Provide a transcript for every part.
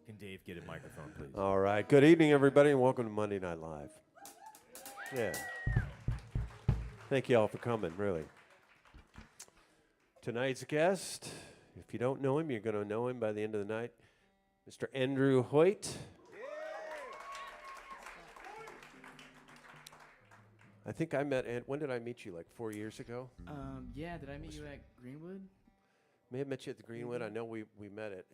Can Dave get a microphone, please? All right. Good evening, everybody, and welcome to Monday Night Live. Yeah. Thank you all for coming, really. Tonight's guest, if you don't know him, you're going to know him by the end of the night, Mr. Andrew Hoyt. I think I met, when did I meet you, like 4 years ago? Yeah, did I meet you at Greenwood? May have met you at the Greenwood. I know we met at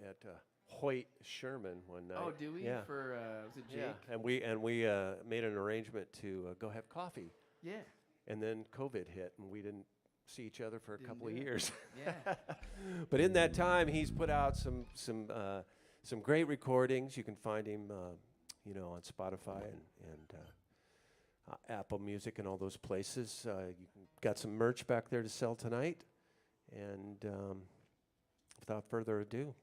Hoyt Sherman one night. Oh, did we? Yeah. For, was it Jake? Yeah, and we made an arrangement to go have coffee. Yeah. And then COVID hit, and we didn't see each other for a couple of years. Yeah. But in that time, he's put out some great recordings. You can find him, on Spotify and Apple Music and all those places. Got some merch back there to sell tonight. And without further ado,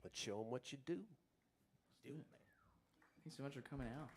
let's show him what you do. Let's do it, man. Thanks so much for coming out.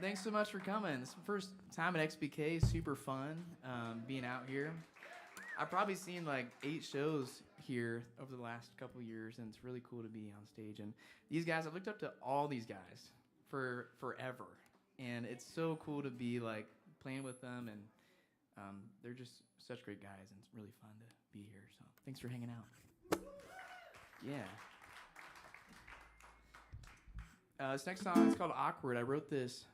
Thanks so much for coming. This is the first time at xBk. Super fun being out here. I've probably seen like 8 shows here over the last couple years, and it's really cool to be on stage. And these guys, I've looked up to all these guys for forever, and it's so cool to be like playing with them, and they're just such great guys, and it's really fun to be here. So thanks for hanging out. Yeah. This next song is called Awkward. I wrote this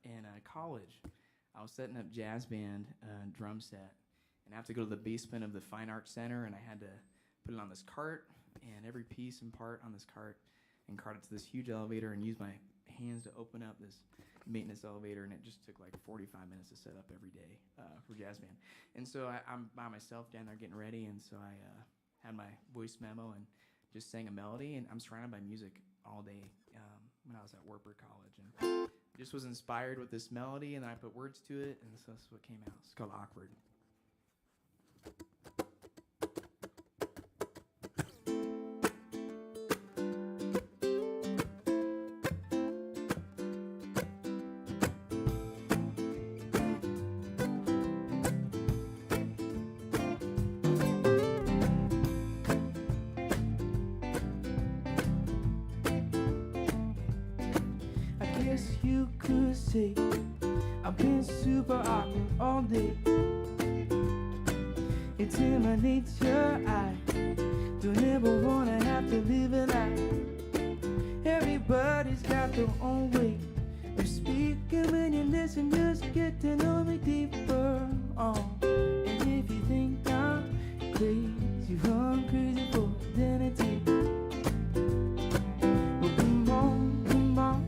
in college. I was setting up jazz band drum set, and I have to go to the basement of the Fine Arts Center, and I had to put it on this cart, and every piece and part on this cart, and cart it to this huge elevator, and use my hands to open up this maintenance elevator, and it just took like 45 minutes to set up every day for jazz band. And so I'm by myself down there getting ready, and so I had my voice memo and just sang a melody, and I'm surrounded by music all day when I was at Wartburg College, and just was inspired with this melody, and then I put words to it, and so that's what came out. It's called Awkward. You could say I've been super awkward all day. It's in my nature, I don't ever wanna have to live a lie. Everybody's got their own way of speaking. When you listen, just get to know me deeper. And if you think I'm crazy, I'm crazy for identity.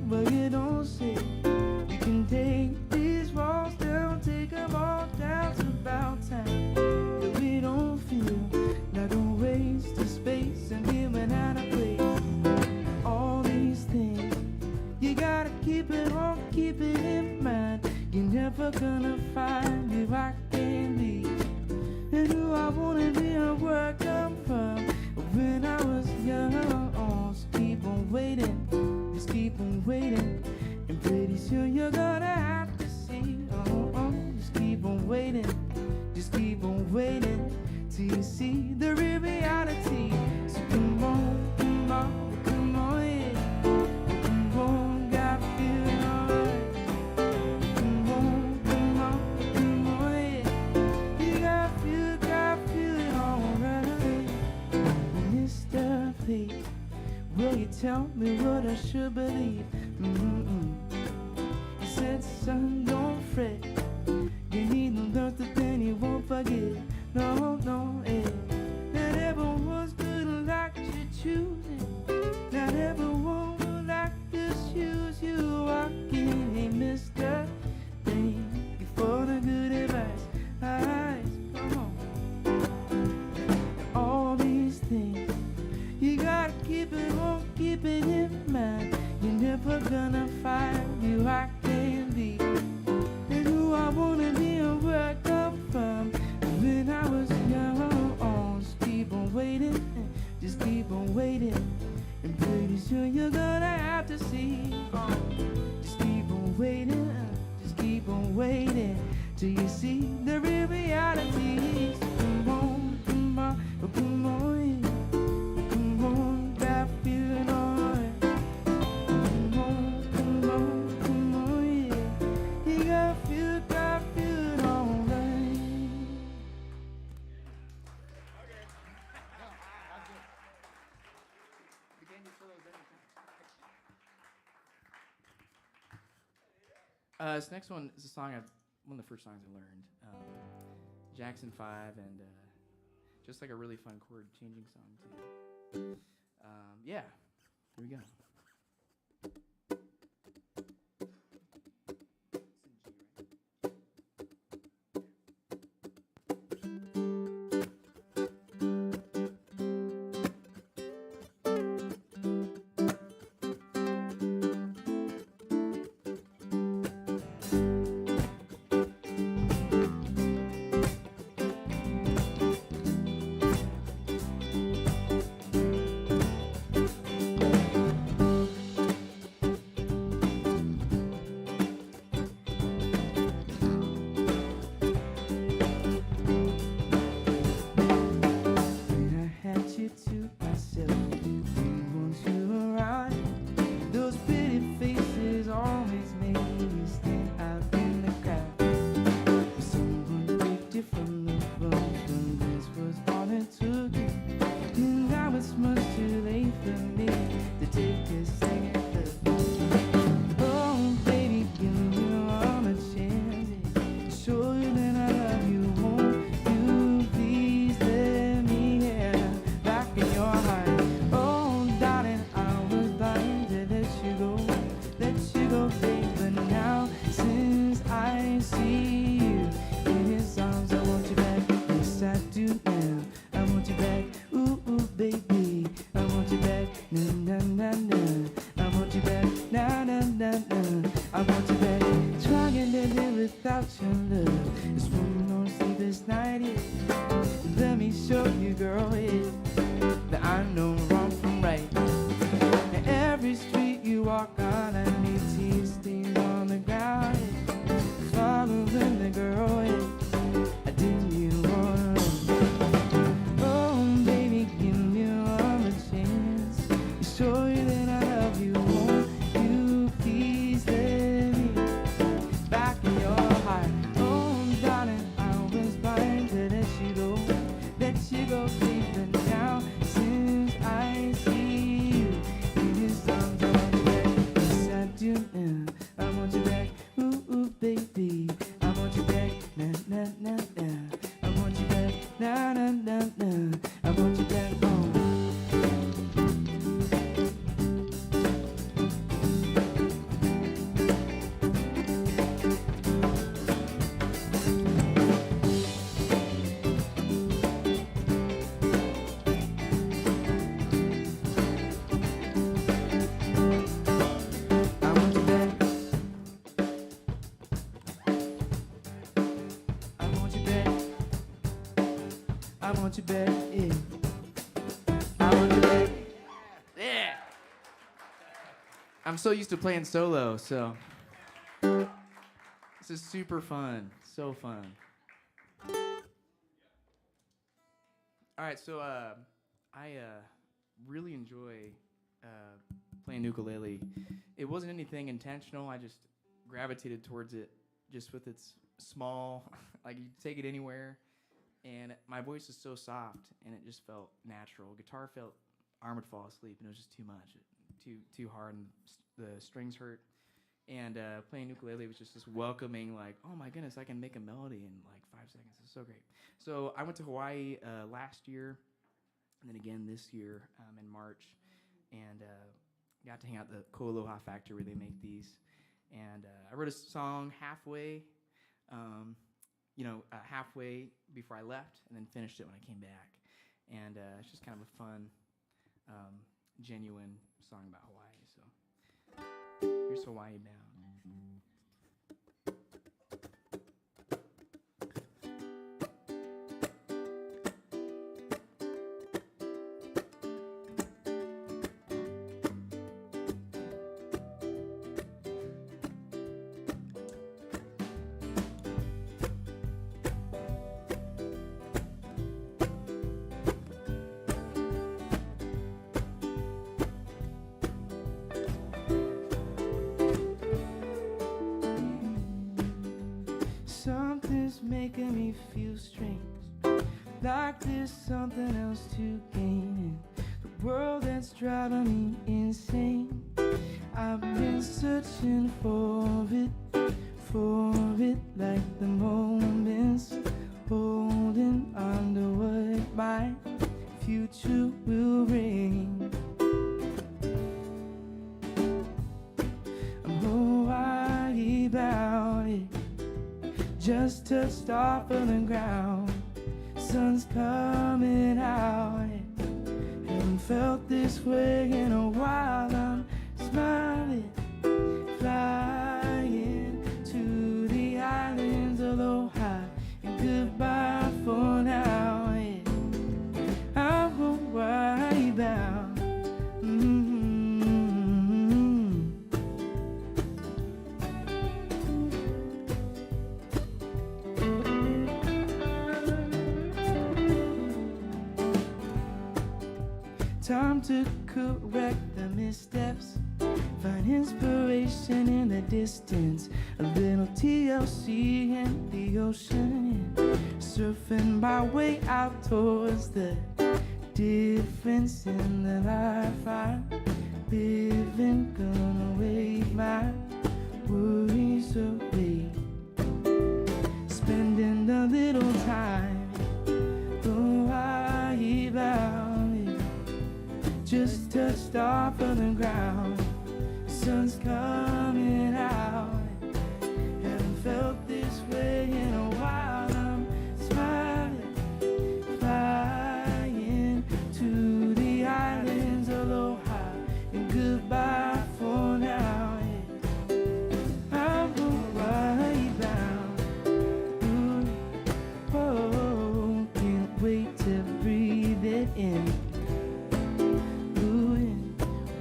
But you don't say you can take these walls down, take them all down. It's about time that we don't feel like a waste of space and living out of place. All these things you gotta keep it on, keep it in mind. You're never gonna find who I can be and who I wanna be and where I come from. When I was young, just keep on waiting. Just keep on waiting, and pretty soon you're gonna have to see. Just keep on waiting, just keep on waiting till you see the real reality. So come on, come on, come on, yeah. Come on, got feeling alright. Come on, come on, come on, yeah. You got feeling alright. Mr. Fate, will you tell me what I should believe? He said, son, don't fret. You need no love, then you won't forget. No, no, eh. Not everyone's good like you're choosing. Not everyone will like the shoes you walk in. Hey, mister, thank you for the good advice. Come on. All these things you gotta keep it on, keep it in mind. You're never gonna find who I can be and who I wanna be and where I come from. When I was young, just keep on waiting, just keep on waiting, and pretty soon you're gonna have to see. Just keep on waiting, just keep on waiting till you see the real reality. So come on, come on, come on. This next one is a song one of the first songs I learned. Jackson 5, and just like a really fun chord changing song too. Yeah, here we go. whispered to myself, we want you around. Those pretty faces always made me stand out in the crowd. Someone picked you from the road when this was all it took. And now it's much too late for me to take a second look. Oh, baby, give me all a chance. Show you that I love you. Won't you please let me have back in your heart? Oh, darling, I was dying to let you go, babe. But now, since I see you in his arms, I want you back. Yes, I do now. I want you back. Ooh, ooh, baby, I want you back. Na na na na. I want you back. Na na na na. I want you back. Trying to live without your love. It's one more sleepless night. Let me show you, girl, that I know wrong from right. And every street you walk on, I need tear stains on the ground. Following the girl, I didn't you want. Oh, baby, give me all a chance. Show you that I love you. Won't you please let me back in your heart? Oh, darling, I was blind to let you go, baby. But now, since I see you in his arms, I want you back. Yes, I do now. I want you back. Ooh, ooh, baby, I want you back. Na na na na. I want you back. Na na na na. I want you back. Oh. I want you back. I want you back. I want you back. Yeah. I want you back. Yeah. I'm so used to playing solo, so this is super fun. So fun. All right, so I really enjoy playing ukulele. It wasn't anything intentional. I just gravitated towards it just with its small, like you take it anywhere. And my voice is so soft, and it just felt natural. Guitar felt, arm would fall asleep, and it was just too much, too hard, and the strings hurt. And playing ukulele was just this welcoming, like, oh my goodness, I can make a melody in like 5 seconds. It's so great. So I went to Hawaii last year, and then again this year in March, and got to hang out at the Koaloha factory where they make these. And I wrote a song halfway halfway before I left, and then finished it when I came back. And it's just kind of a fun, genuine song about Hawaii. So here's Hawaii Bound. Something's making me feel strange, like there's something else to gain in the world that's driving me insane. I've been searching for it, like the moments holding on to what my future will bring. I'm Hawaii bound, just touched off of the ground. Sun's coming out. Haven't felt this way in a while. I'm smiling, flying to the islands. Aloha and goodbye for now. I'm Hawaii bound. time to correct the missteps. Find inspiration in the distance. A little TLC in the ocean. Surfing my way out towards the difference in the life I live in. Gonna wave my worries away. Spending a little time. Oh, I about it. Just touched off of the ground. Sun's coming out. Haven't felt this way in a while. I'm smiling, flying to the islands. Aloha and goodbye for now. I'm Hawaii bound. Ooh, oh, can't wait to breathe it in. Ooh,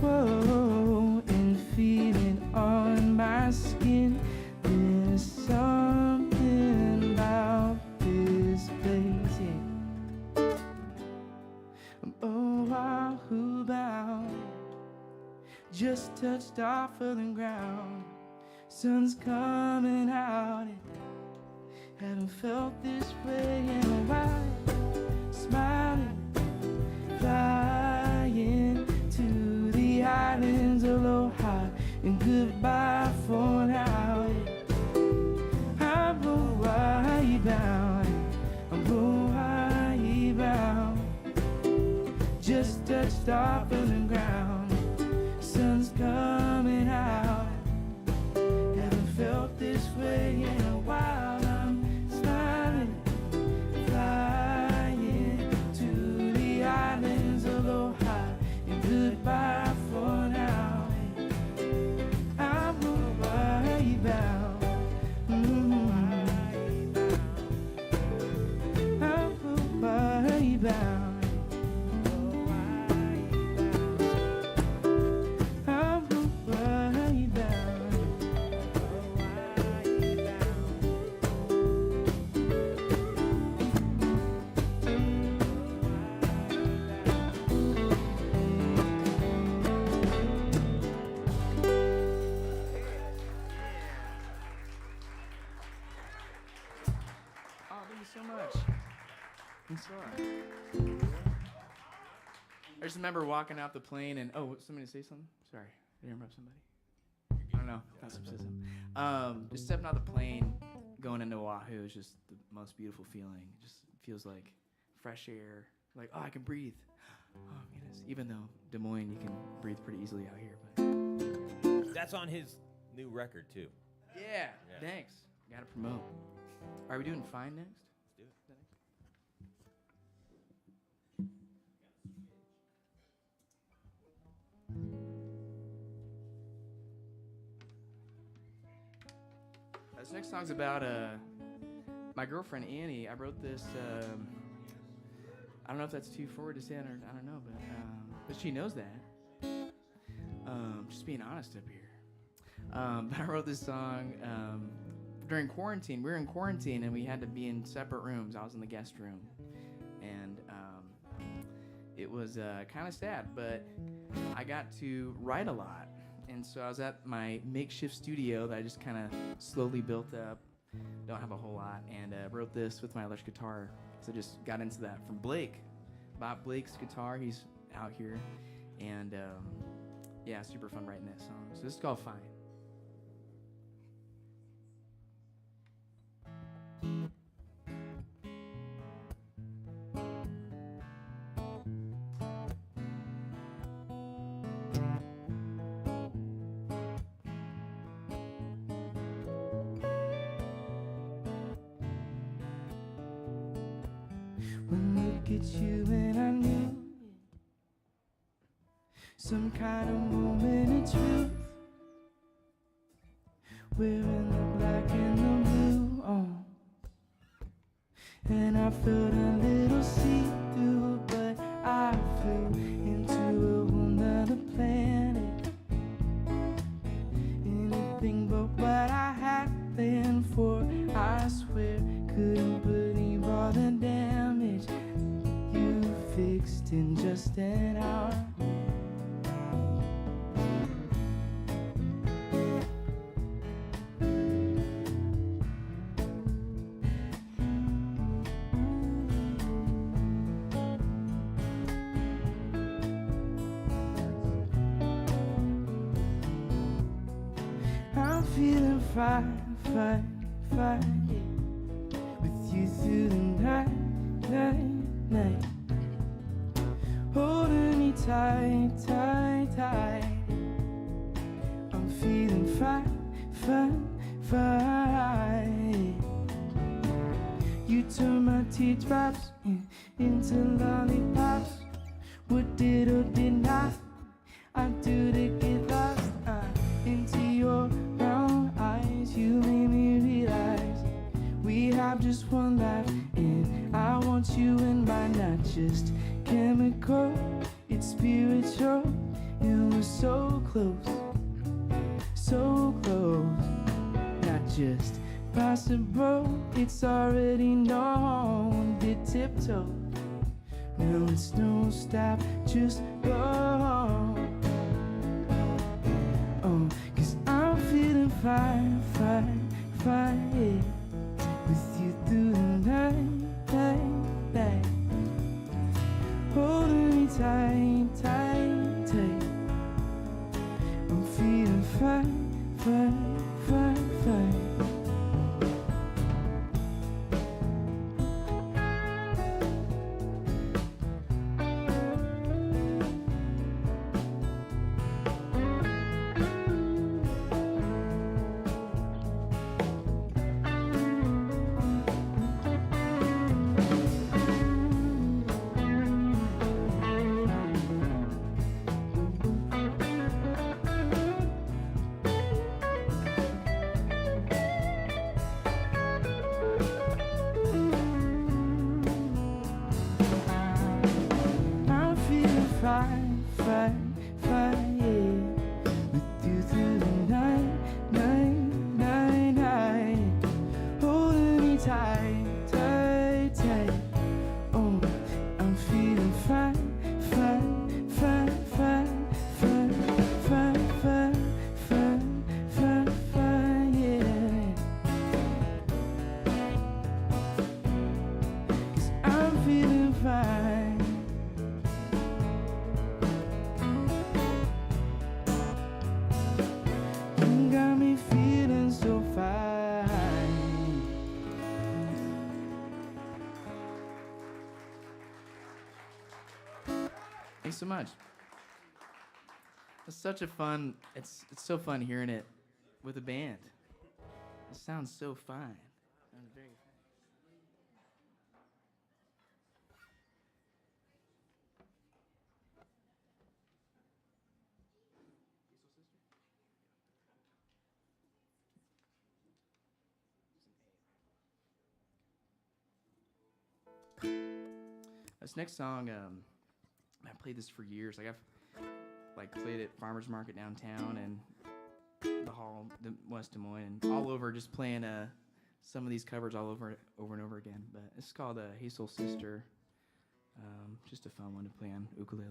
whoa, and feel it on my skin. There's something about this place, yeah. Oh, Oahu bound. Just touched off of the ground. Sun's coming out. Haven't felt this way in a while. Smiling, flying to the islands. Aloha and goodbye for now. I'm Hawaii bound. I'm Hawaii bound. Just touched off of the ground. Sun's coming out. Haven't felt this way in a while. I'm smiling, flying to the islands. Aloha and goodbye for now. I'm Hawaii bound. I'm Hawaii bound. I just remember walking out the plane and somebody say something? Sorry, did I interrupt somebody? I don't know. That's just stepping out the plane, going into Oahu is just the most beautiful feeling. It just feels like fresh air. Like, I can breathe. Oh goodness. Even though Des Moines, you can breathe pretty easily out here, but That's on his new record too. yeah. Thanks. Gotta promote. Are we doing Fine next? Let's do it. This next song's about my girlfriend Annie. I wrote this. I don't know if that's too forward to say, or I don't know, but she knows that. Just being honest up here. But I wrote this song during quarantine. We were in quarantine and we had to be in separate rooms. I was in the guest room, and it was kind of sad. But I got to write a lot. And so I was at my makeshift studio that I just kind of slowly built up. Don't have a whole lot. And wrote this with my electric guitar. So I just got into that from Blake. Bob Blake's guitar. He's out here. And yeah, super fun writing that song. So this is called Fine. Look at you and I knew some kind of moment of truth. Wearing the black and the blue on, and I felt a little see-through, but I flew into a whole nother planet. Anything but what I had planned for, I swear, couldn't believe all the damage you fixed in just an an hour. I'm feeling fine, fine, fine, yeah. With you through the night, night, night. Holding me tight, tight, tight. I'm feeling fine, fine, fine. You turn my teardrops into lollipops. What did or did not I do to get lost into your brown eyes? You made me realize we have just one life, and I want you in mine, not just chemical, it's spiritual. And we're so close, so close. Not just possible, it's already known. Did tiptoe, no, it's no stop, just go. Oh, 'cause I'm feeling fine, fine, fine, yeah. With you through the night, night, night. Holding me tight, tight, tight. I'm feeling fine, fine, fine, fine. Fine, fine, fine, yeah. With you through the night, night, night, night. Holding me tight, tight, tight. Oh, I'm feeling fine, fine, fine, fine, fine, fine, fine, fine, fine, fine, yeah. 'Cause I'm feeling fine. Got me feeling so fine. Thanks so much. It's such a fun. It's so fun hearing it with a band. It sounds so fine. Sounds very fine. This next song, I played this for years. Like I've played at Farmers Market downtown and the Hall, the West Des Moines, and all over, just playing some of these covers all over and over again. But it's called Hey Soul Sister. Just a fun one to play on ukulele.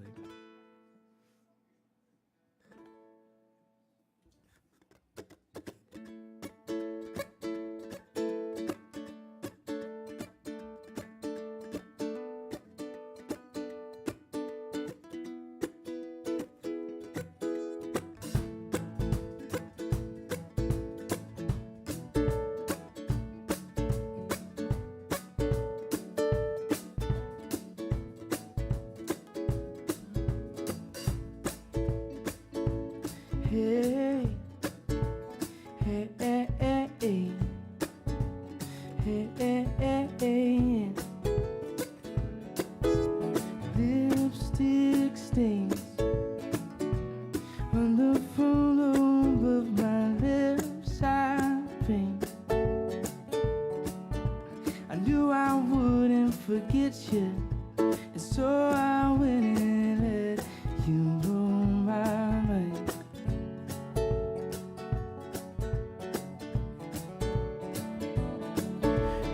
Hey, hey, hey, hey, hey, hey, hey, hey, hey. Lipstick stains on the full lobe of my lips. I paint. I knew I wouldn't forget you, and so I went and let you blow my mind.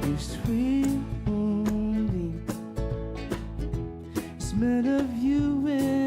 Your sweet moonbeam, smell of you and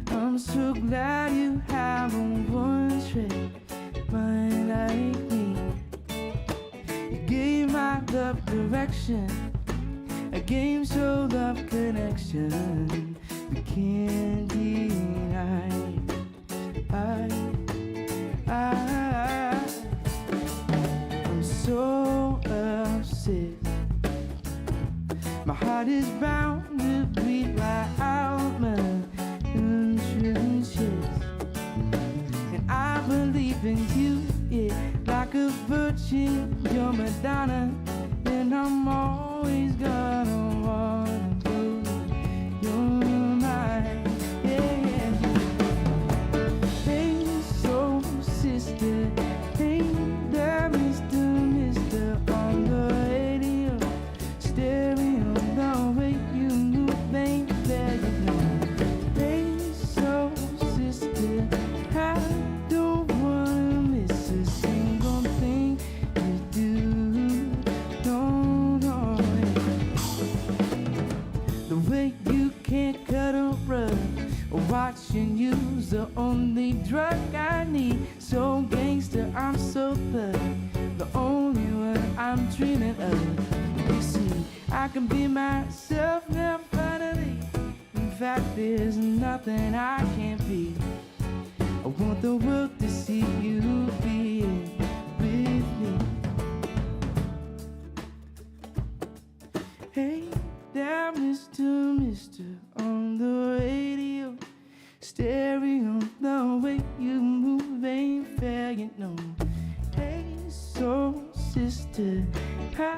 I'm so glad you have a one-trick mind like me. You gave my love direction, a game show love connection. We can't deny. I'm so obsessed. My heart is bound to beat right out my entrances. And I believe in you, yeah, like a virgin. You're Madonna, and I'm always gonna wanna go. You're mine, yeah. Hey, soul sister, hey, there, Mr. on the radio, stereo, the way you move, ain't there, you know. Hey, soul sister, I don't wanna miss a single thing you do. No, no. The way you can't cut a rug, watching you's the only drug I need. So gangster, I'm so thug, the only one I'm dreaming of. You see, I can be myself now finally. In fact, there's nothing I can't be. I want the world to see you being with me. Hey, there, Mr. on the radio, stereo, the way you move ain't fair, you know. Hey, soul sister, I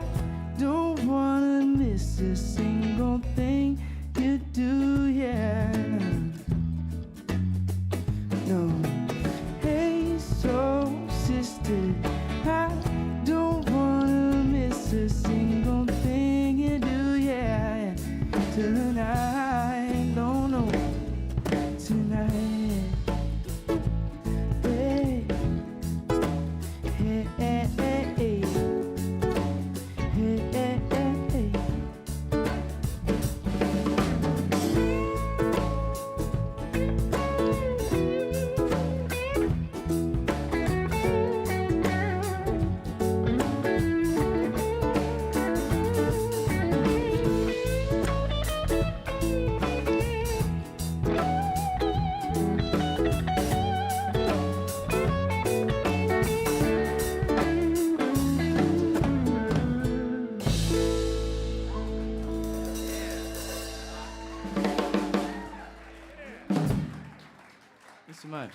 don't wanna miss a single thing you do, yeah. No. Hey, soul sister, I don't wanna miss a single thing you do, yeah. Tonight, no, no. Tonight, hey, hey, hey, hey, hey, hey, hey, hey. Thanks so much.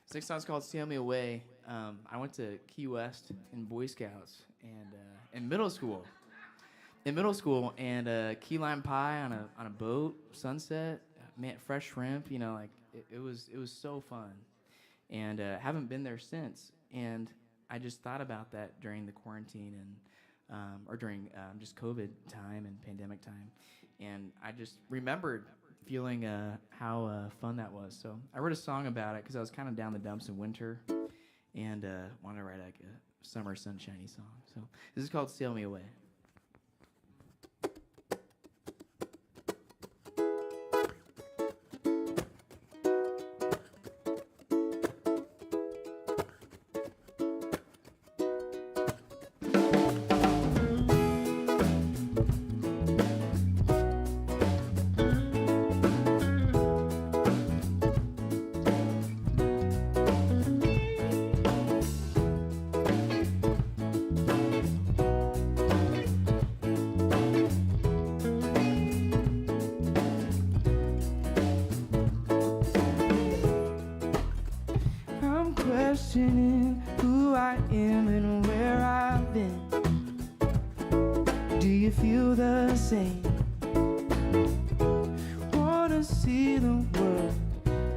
This next song's called "Sail Me Away." I went to Key West in Boy Scouts and in middle school. And key lime pie on a boat, sunset, man, fresh shrimp. You know, like it was so fun, and haven't been there since. And I just thought about that during the quarantine and or during just COVID time and pandemic time, and I just remembered feeling how fun that was. So I wrote a song about it because I was kind of down the dumps in winter, and wanted to write like a summer sunshiny song. So this is called "Sail Me Away." Questioning who I am and where I've been. Do you feel the same? Wanna see the world?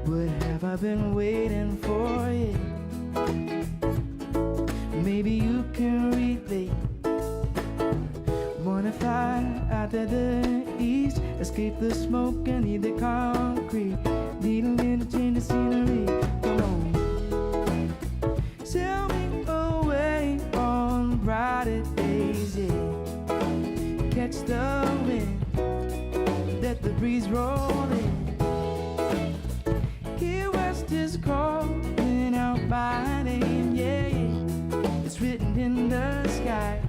What have I been waiting for? Yeah. Maybe you can relate. Wanna fly out to the east, as escape the smoke and leave the concrete. Need a little change of scenery. Come on, sail me away on brighter days, yeah. Catch the wind, let the breeze roll in. Here west is calling out my name, yeah, yeah. It's written in the sky.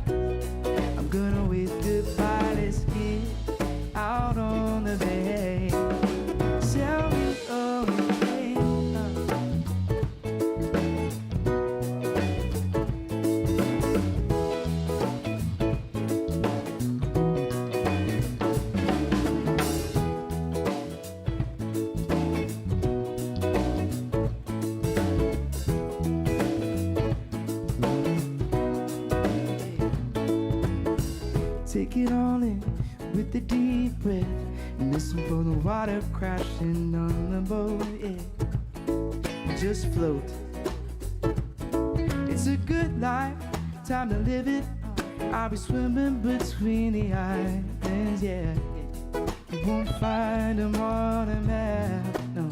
I'm gonna wave goodbye, let's get out on the bay. Sail me away. Take it all in with a deep breath and listen for the water crashing on the boat, yeah. Just float. It's a good life, time to live it. I'll be swimming between the islands, yeah. You won't find them on a map, no.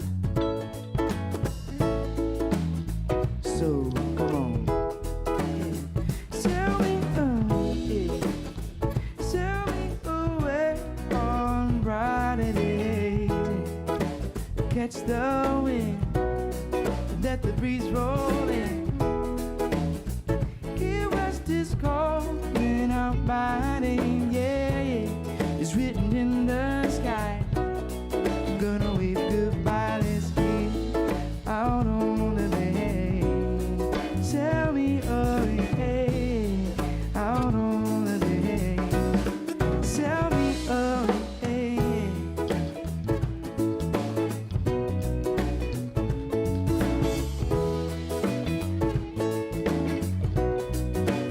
So come on, yeah. Sail me yeah. Sail me away on brighter days. Catch the wind, let the breeze roll in. Here west is calling out my name, yeah, yeah. It's written in the sky. I'm gonna wave goodbye, let's get out on the bay. Sail me away, out on the bay. Sail me away.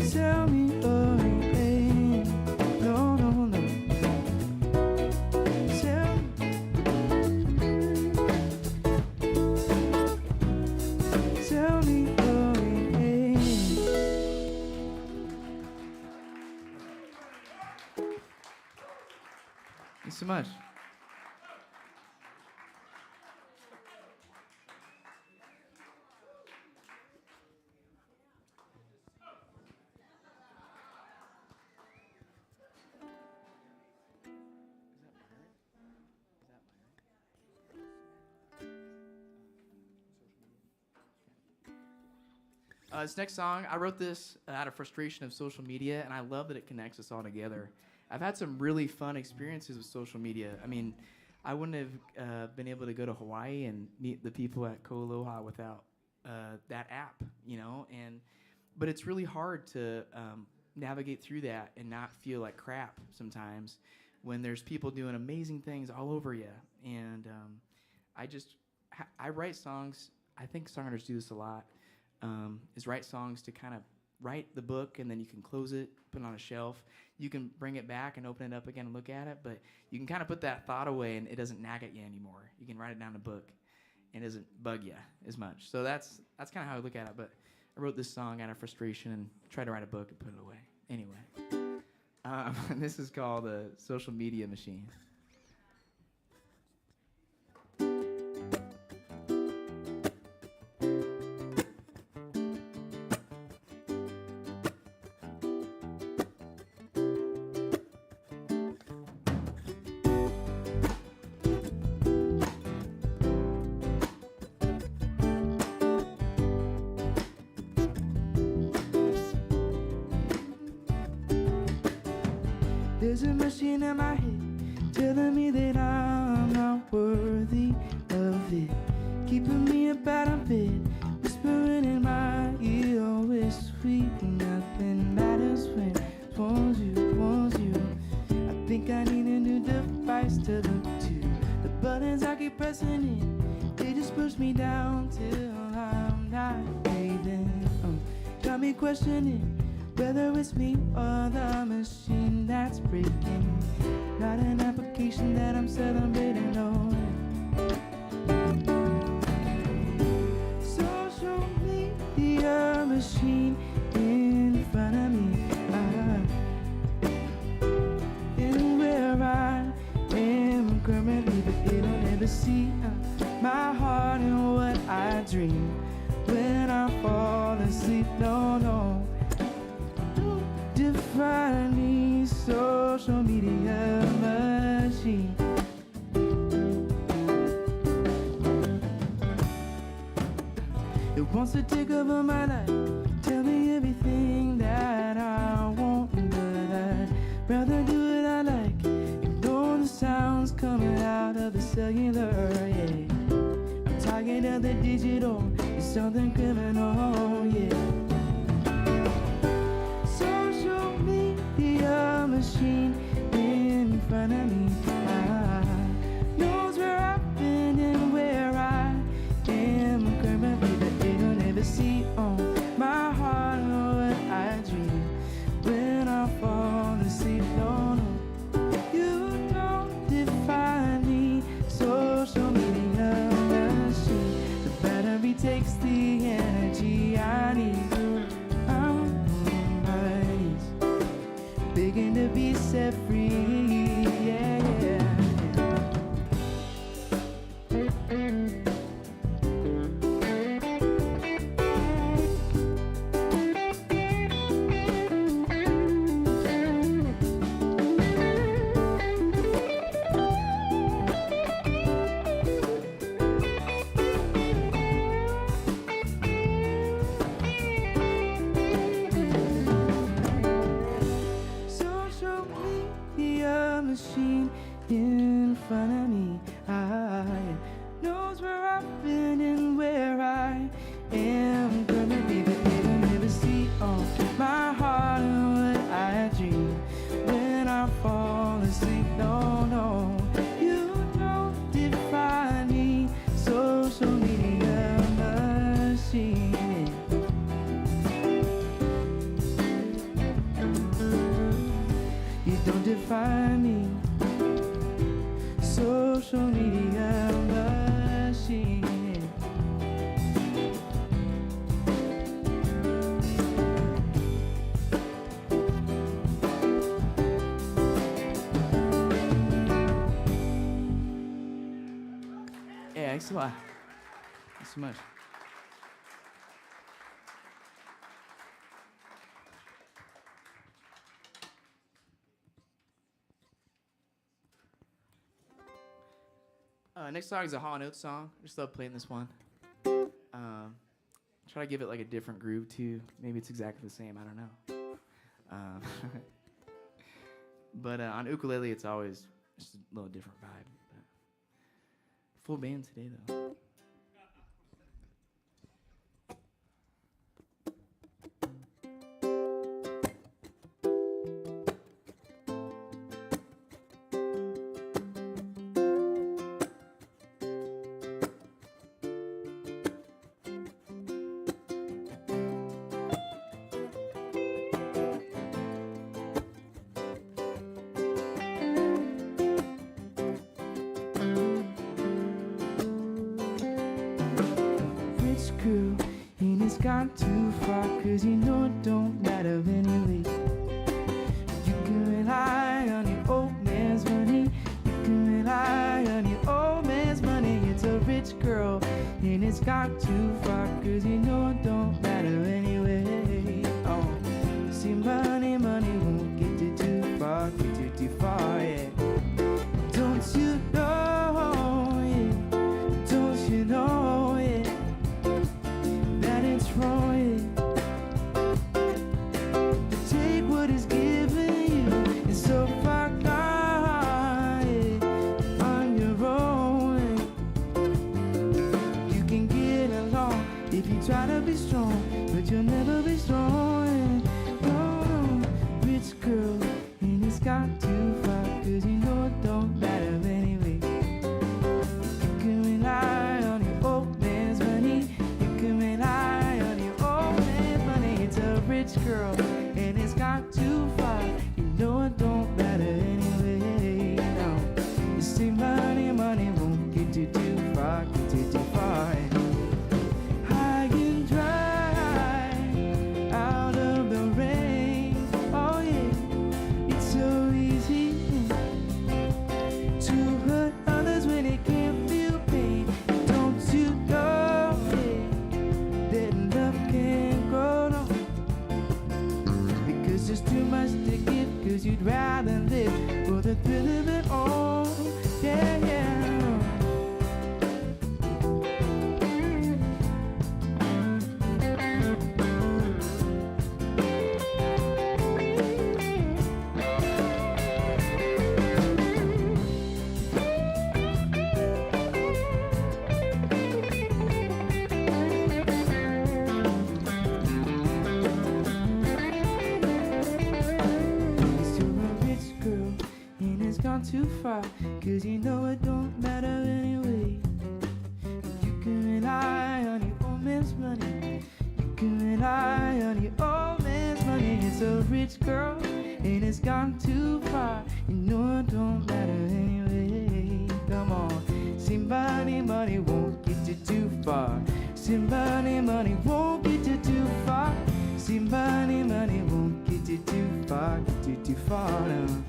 Sail me away. No, no, no. Sail me away. Thanks so much. This next song, I wrote this out of frustration of social media, and I love that it connects us all together. I've had some really fun experiences with social media. I mean, I wouldn't have been able to go to Hawaii and meet the people at Ko'aloha without that app, you know. But it's really hard to navigate through that and not feel like crap sometimes when there's people doing amazing things all over you. And I write songs. I think songwriters do this a lot. Is write songs to kind of write the book, and then you can close it, put it on a shelf. You can bring it back and open it up again and look at it, but you can kind of put that thought away, and it doesn't nag at you anymore. You can write it down in a book, and it doesn't bug you as much. So that's kind of how I look at it. But I wrote this song out of frustration and tried to write a book and put it away. Anyway, this is called the Social Media Machine. There's a machine in my head telling me that I'm not worthy of it, keeping me up out of bed, whispering in my ear, always sweet. Nothing matters when it wants you. I think I need a new device to look to. The buttons I keep pressing in, they just push me down till I'm not breathing. Got me questioning whether it's me or the machine that's breaking. Not an application that I'm celebrating, no. Social media machine in front of me. And where I am I dream when I fall asleep. No, no, don't define me, social media machine. It wants to take over my life, tell me everything that I want, but I'd rather do what I like, ignore the sounds coming out of the cellular, yeah. I'm tired of the digital, it's something criminal, yeah. Social media machine in front of me, knows where I've been and where I am currently, but they don't ever see on my heart what I dream when I fall asleep. No, no, you don't define me, social media machine. The battery takes the energy I need. I'm begging to be set free, yeah, yeah. Social media machine in front of me, knows where I've been and where I am currently, but they don't ever see on my heart what I dream when I fall asleep. No, no, you don't define me, social media machine. You don't define me, social media machine. Yeah, thanks a lot. Thanks so much. Next song is a Hall & Oates song. I just love playing this one. Try to give it like a different groove too. Maybe it's exactly the same. I don't know. But on ukulele, it's always just a little different vibe. But full band today though. Crew, and it's gone too far, cause you know it don't matter anyway. You can rely on your old man's money, you can rely on your old man's money. It's a rich girl, and it's gone too far, cause you know it don't matter anyway. Oh, see, money won't get you too far, too far, yeah. Don't you know, yeah, don't you know, yeah, that it's wrong, yeah, to take what is given you. It's so far gone, yeah, on your own, yeah. You can get along if you try to be strong, but you'll never be strong, yeah. Oh, rich girl, and it's got too far, cause you know it don't matter anyway. You can rely on your old man's money, you can rely on your old man's money. It's a rich girl, and it's got too far, you know it don't matter anyway. No, you see, money won't get you too far, high and dry, out of the rain. Oh yeah, it's so easy far, 'cause you know it don't matter anyway. You can rely on your old man's money. You can rely on your old man's money. It's a rich girl and it's gone too far. You know it don't matter anyway. Come on, somebody money won't get you too far. Somebody money won't get you too far. Somebody money won't get you too far, get you too far now.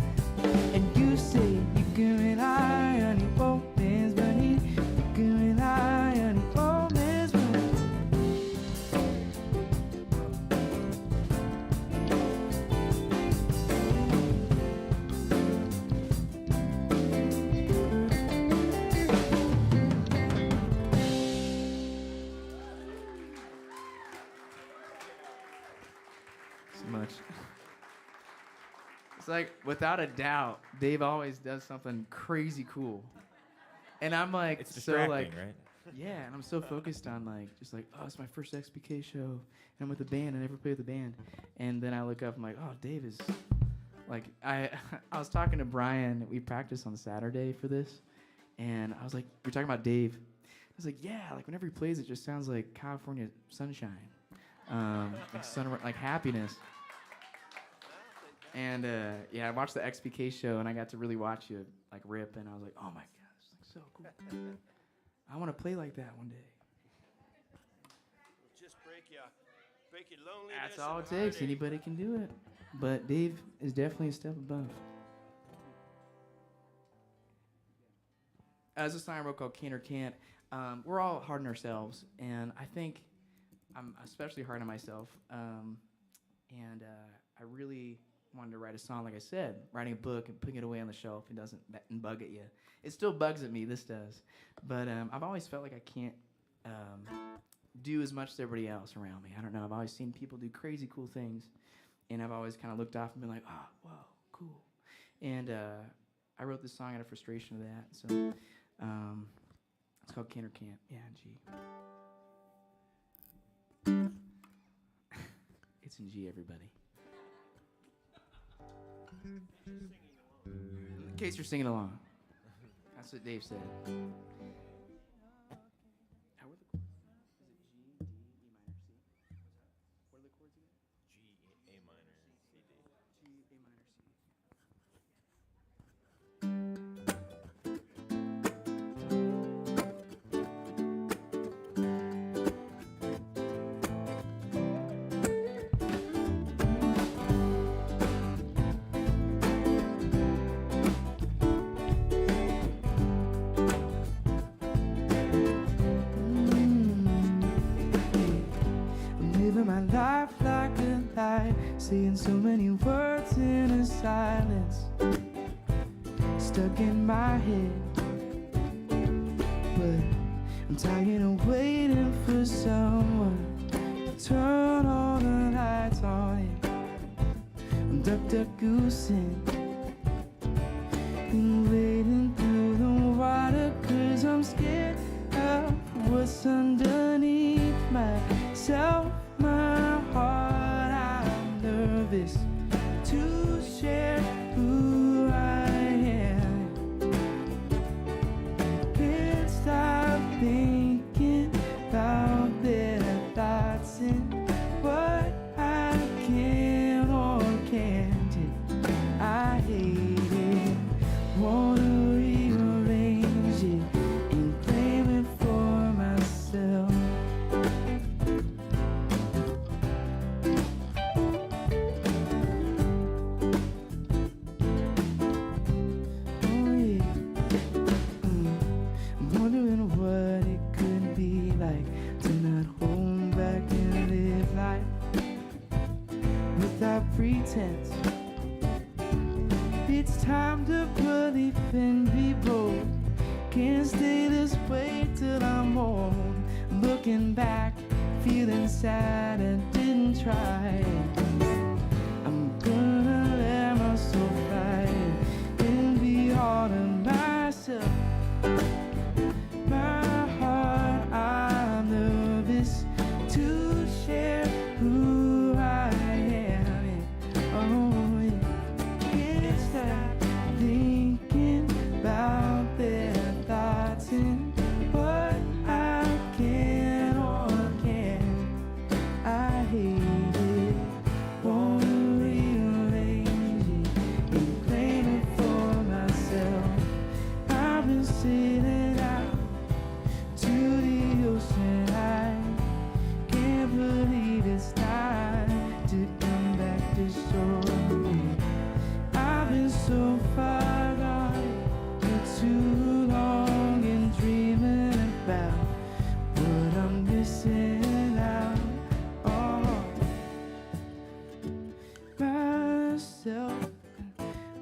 And you say you can rely on your old man's money. You can rely on your old man's money. So much. It's like, without a doubt, Dave always does something crazy cool. And I'm like, It's so distracting, like, right? yeah, and I'm so focused on like, just like, oh, it's my first XBK show, and I'm with the band, I never play with the band. And then I look up, I'm like, oh, Dave is, like, I was talking to Bryan, we practiced on Saturday for this, and I was like, we're talking about Dave. I was like, yeah, like whenever he plays, it just sounds like California sunshine, like happiness. And yeah, I watched the XBK show, and I got to really watch you like rip, and I was like, oh my god, this is like so cool. I want to play like that one day. Just break your loneliness. That's all it takes. Anybody can do it. But Dave is definitely a step above. As a song I wrote called Can or Can't, we're all hard on ourselves, and I think I'm especially hard on myself. And I really wanted to write a song, like I said, writing a book and putting it away on the shelf and doesn't bug at you. It still bugs at me, this does. But I've always felt like I can't do as much as everybody else around me. I don't know, I've always seen people do crazy cool things, and I've always kind of looked off and been like, oh, whoa, cool. And I wrote this song out of frustration of that. So it's called Can or Can't. Yeah, G. It's in G, everybody. In case you're singing along. That's what Dave said. How were the chords? Is it G, D, E minor, C? What are the chords again? G, A minor, C, D. G, A minor, C. My life like a lie, saying so many words in a silence, stuck in my head. But I'm tired of waiting for someone to turn all the lights on it. I'm duck goosing and wading through the water, 'cause I'm scared of what's underneath myself. My heart, I'm nervous to share who I am. Can't stop thinking about better thoughts and what I can or can't do. I hate it, wanna rearrange it and claim it for myself. Pretense. It's time to believe and be bold. Can't stay this way till I'm old. Looking back, feeling sad and didn't try. I'm gonna let myself fly and be hard on myself. My heart, I'm nervous to share who I am. Oh, yeah. Can't stop thinking missing out on myself,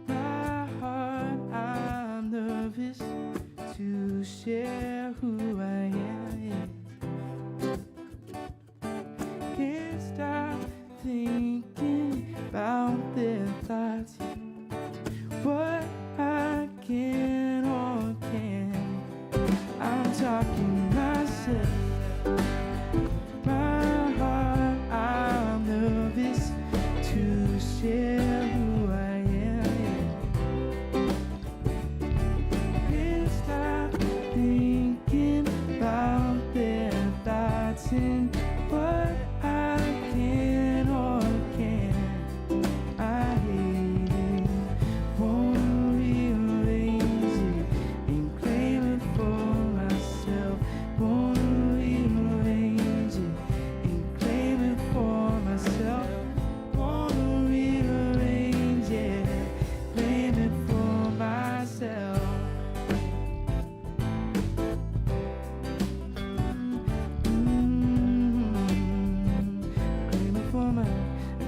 my heart. I'm nervous to share who I am. Can't stop thinking about their thoughts, what I can or can't. I'm talking myself, my heart. I'm nervous to share who I am. Can't stop thinking about their thoughts and what I can or can't. I hate it, won't rearrange it and claim it for myself. Won't rearrange it and claim it for myself. Won't rearrange it, claim it for myself.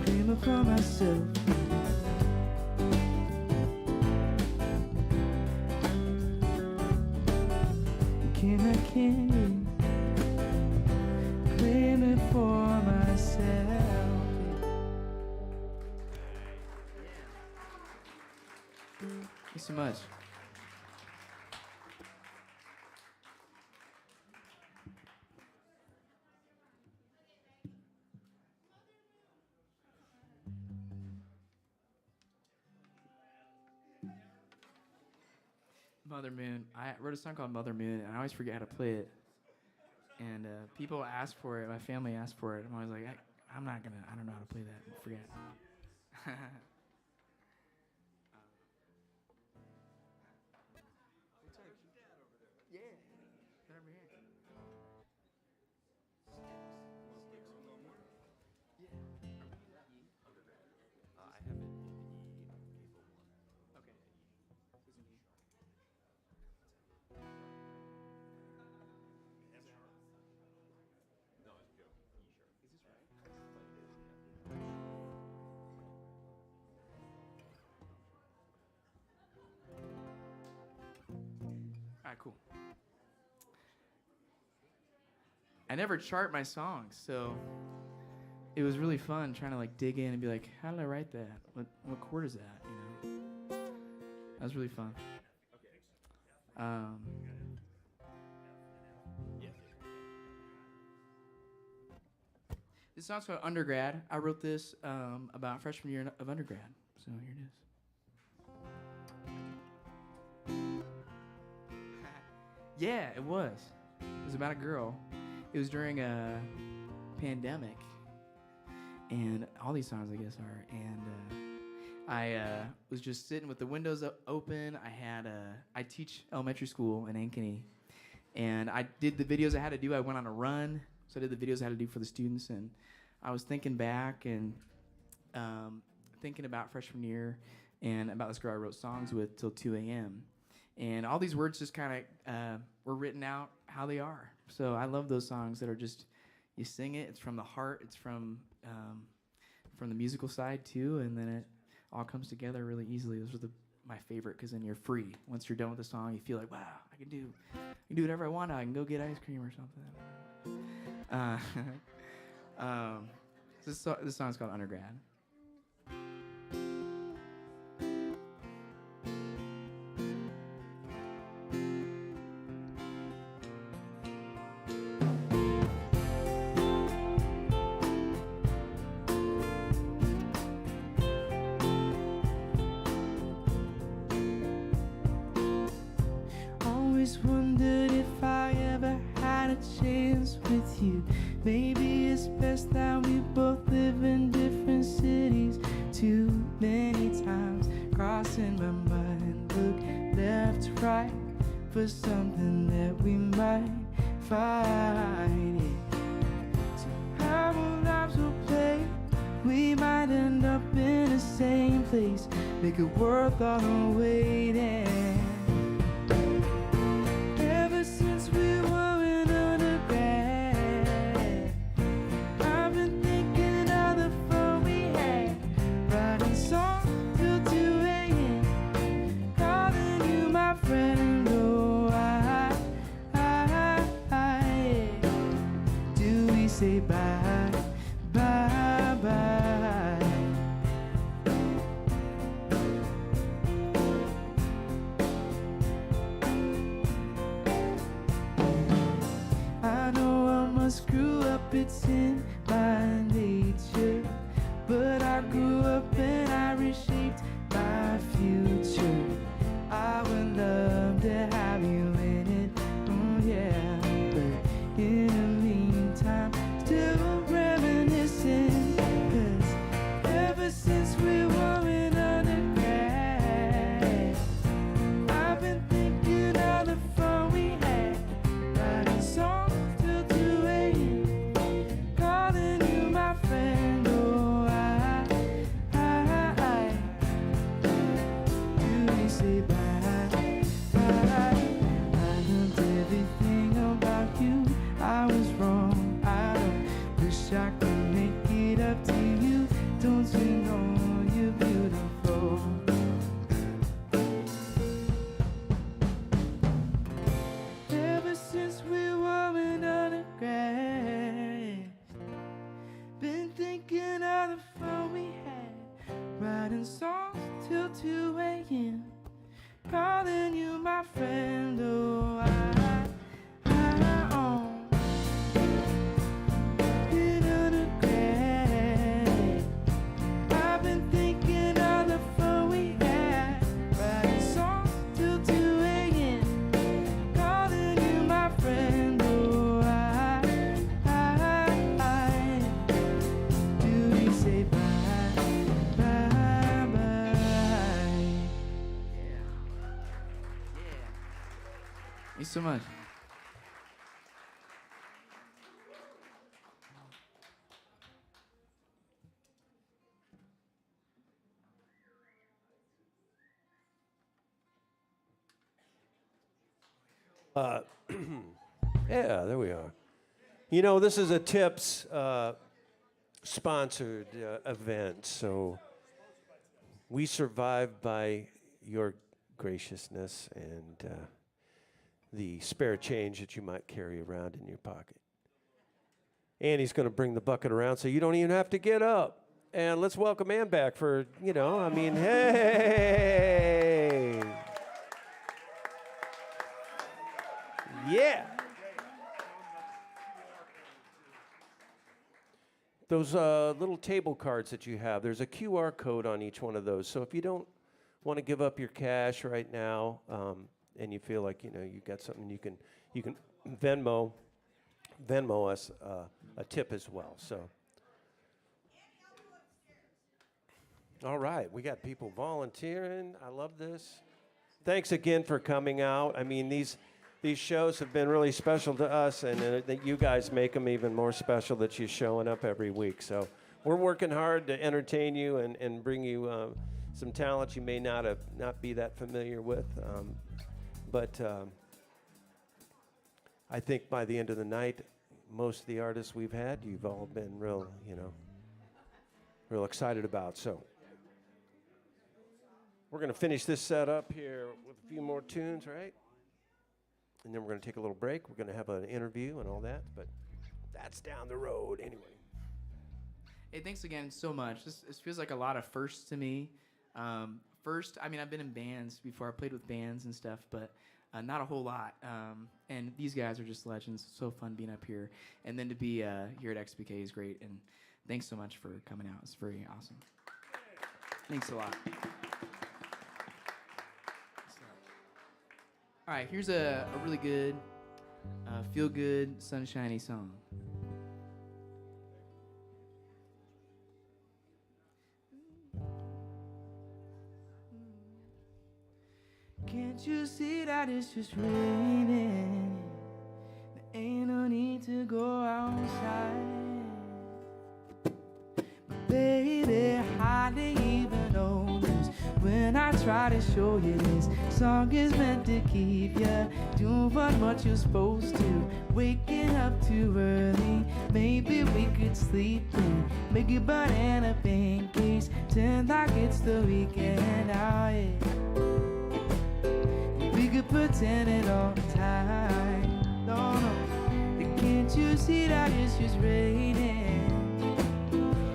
Claim it for myself. I can't claim it for myself. Thanks so much. Mother Moon. I wrote a song called Mother Moon, and I always forget how to play it. And people ask for it. My family asked for it. I'm always like, I don't know how to play that. I forget. All right, cool. I never chart my songs, so it was really fun trying to like dig in and be like, how did I write that? What chord is that? You know, that was really fun. This song's called Undergrad. I wrote this about freshman year of undergrad, so here it is. Yeah, it was. It was about a girl. It was during a pandemic, and all these songs, I guess, are. And I was just sitting with the windows open. I teach elementary school in Ankeny, and I did the videos I had to do. I went on a run, so I did the videos I had to do for the students, and I was thinking back and thinking about freshman year and about this girl I wrote songs with till 2 a.m. And all these words just kind of were written out how they are. So I love those songs that are just, you sing it, it's from the heart, it's from the musical side too, and then it all comes together really easily. Those are my favorite, because then you're free. Once you're done with the song, you feel like, wow, I can do whatever I want now. I can go get ice cream or something. This song's called Undergrad. Wondered if I ever had a chance with you. Maybe it's best that we both live in different cities. Too many times crossing my mind, look left, right for something that we might find. So how our lives will play, we might end up in the same place. Make it worth all the waiting. Since we were in undergrad, say bye, bye, bye. I know I'm a screw up, it's in my nature, but I grew up and I reshaped my future. I would love to have you in it, oh yeah, but in the meantime, still reminiscing, 'cause ever since we were in undergrad, I've been thinking of the fun we had, writing songs till 2 a.m., calling you my friend, oh do we say bye, bye? I loved everything about you, I was wrong, I don't wish I could make it up to you, don't you know you're beautiful? Ever since we were in undergrad, been thinking of the fun we had, writing songs till 2 a.m., calling you my friend, oh in undergrad, I've been thinking of the fun we had, writing songs till 2 a.m., calling you my friend, oh do we say bye, bye, bye? Thanks so much. Yeah, there we are. You know, this is a Tips sponsored event, so we survive by your graciousness and the spare change that you might carry around in your pocket. And he's going to bring the bucket around so you don't even have to get up. And let's welcome Ann back for, you know, I mean, hey! Yeah! Those little table cards that you have, there's a QR code on each one of those. So if you don't want to give up your cash right now, and you feel like, you know, you got something, you can Venmo us a tip as well. So, all right, we got people volunteering. I love this. Thanks again for coming out. I mean, these shows have been really special to us, and that you guys make them even more special that you're showing up every week. So we're working hard to entertain you and bring you some talent you may not be that familiar with. But I think by the end of the night, most of the artists we've had, you've all been real excited about. So we're going to finish this set up here with a few more tunes, right? And then we're going to take a little break. We're going to have an interview and all that, but that's down the road anyway. Hey, thanks again so much. This feels like a lot of firsts to me. First, I mean, I've been in bands before. I played with bands and stuff, but not a whole lot. And these guys are just legends. So fun being up here. And then to be here at xBk is great. And thanks so much for coming out. It's very awesome. Thanks a lot. All right, here's a really good, feel-good, sunshiny song. Can't you see that it's just raining? There ain't no need to go outside. But baby, hardly even notice when I try to show you this song is meant to keep you doing what you're supposed to. Waking up too early, maybe we could sleep in. Make a banana pancakes, pretend like it's the weekend. Oh yeah. We could pretend it all the time. No, no. Can't Can't you see that it's just raining?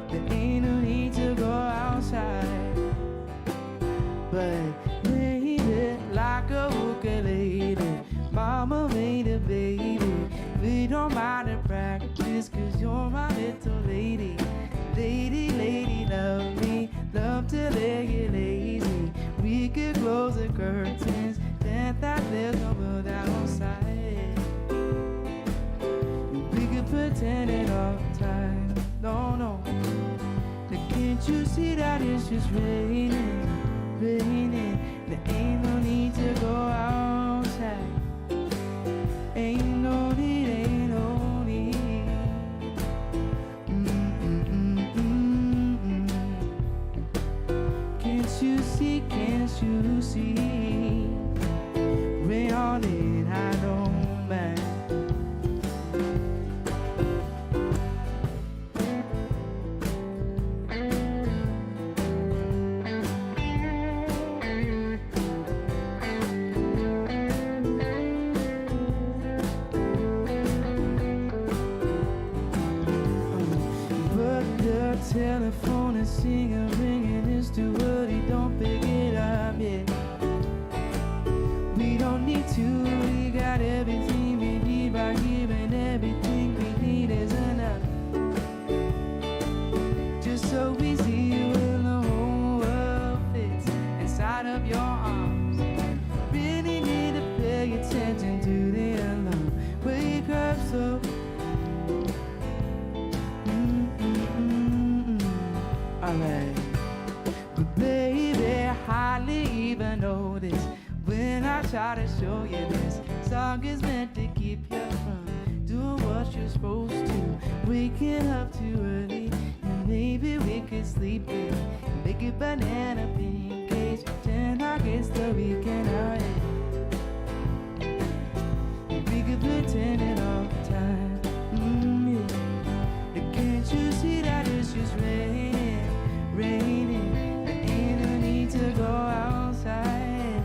There ain't no need to go outside. But baby, like a ukulele, mama made a baby. We don't mind the practice, cause you're my little lady. Lady, lady, love me, love to lay you lazy. We could close the curtains, then that there's no world outside. We could pretend it all the time, no, no. Now can't you see that it's just raining, raining? There ain't no need to go outside. Ain't no need, ain't no need. Can't you see, can't you see? Rain on it, I don't mind. Telephone and sing a ringing, it's too early, don't pick it up yet. We don't need to, we got everything we need right here, and everything we need is enough. Just so easy, when the whole world fits inside of your arms. Really need to pay attention to the alarm. Wake up so. Alright. But baby, I hardly even notice when I try to show you this song is meant to keep you from doing what you're supposed to. Waking up too early, and maybe we could sleep in. Make a banana pancakes, pretend like it's the weekend. We could pretend it all the time. Yeah. Can't you see that it's just raining? Raining, there ain't no need to go outside.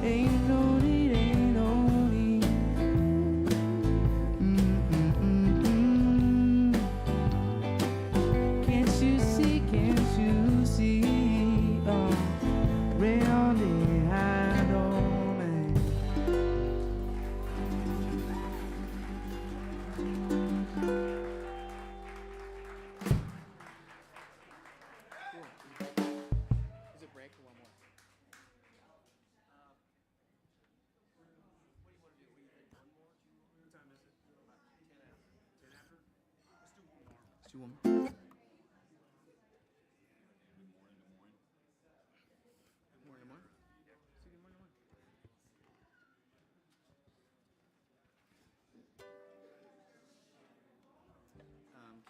Ain't no need, ain't no need. Can't you see, can't you see? Oh, rain on the high domain.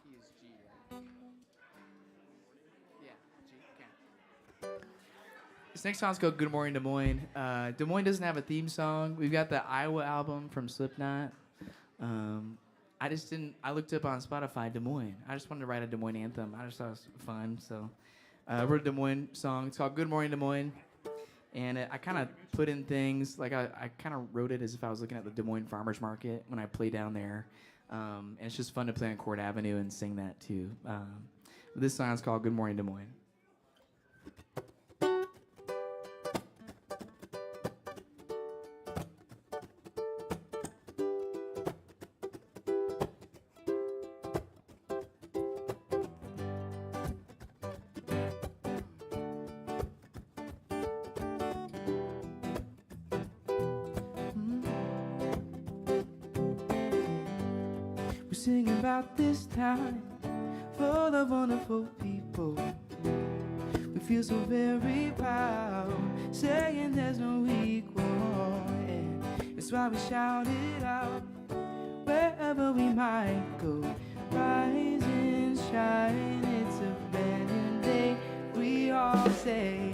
Key is G, right? Yeah, G. Okay. This next song's called "Good Morning Des Moines." Des Moines doesn't have a theme song. We've got the Iowa album from Slipknot. I looked up on Spotify Des Moines. I just wanted to write a Des Moines anthem. I just thought it was fun, so I wrote a Des Moines song. It's called "Good Morning Des Moines," and I kind of put in things like I kind of wrote it as if I was looking at the Des Moines Farmers Market when I play down there. And it's just fun to play on Court Avenue and sing that too. This song is called "Good Morning Des Moines." Sing about this time full of wonderful people. We feel so very proud, saying there's no equal. Yeah. It's why we shout it out wherever we might go. Rise and shine, it's a brand new day. We all say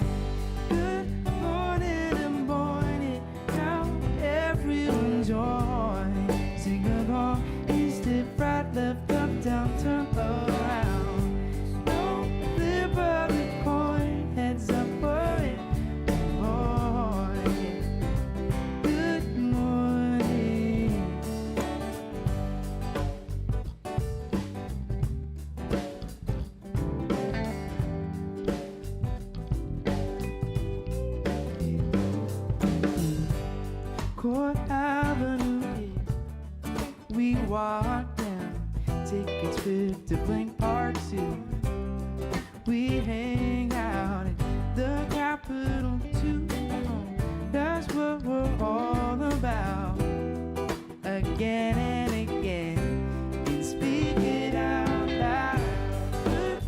good morning, good morning. Now everyone join, sing along. Step right, left, up, down, turn around. Don't flip up the coin, heads up for it. Oh, yeah. Good morning. we walk down, tickets 50 Blink Part 2. We hang out at the Capitol too. That's what we're all about. Again and again, and speak it out loud. Good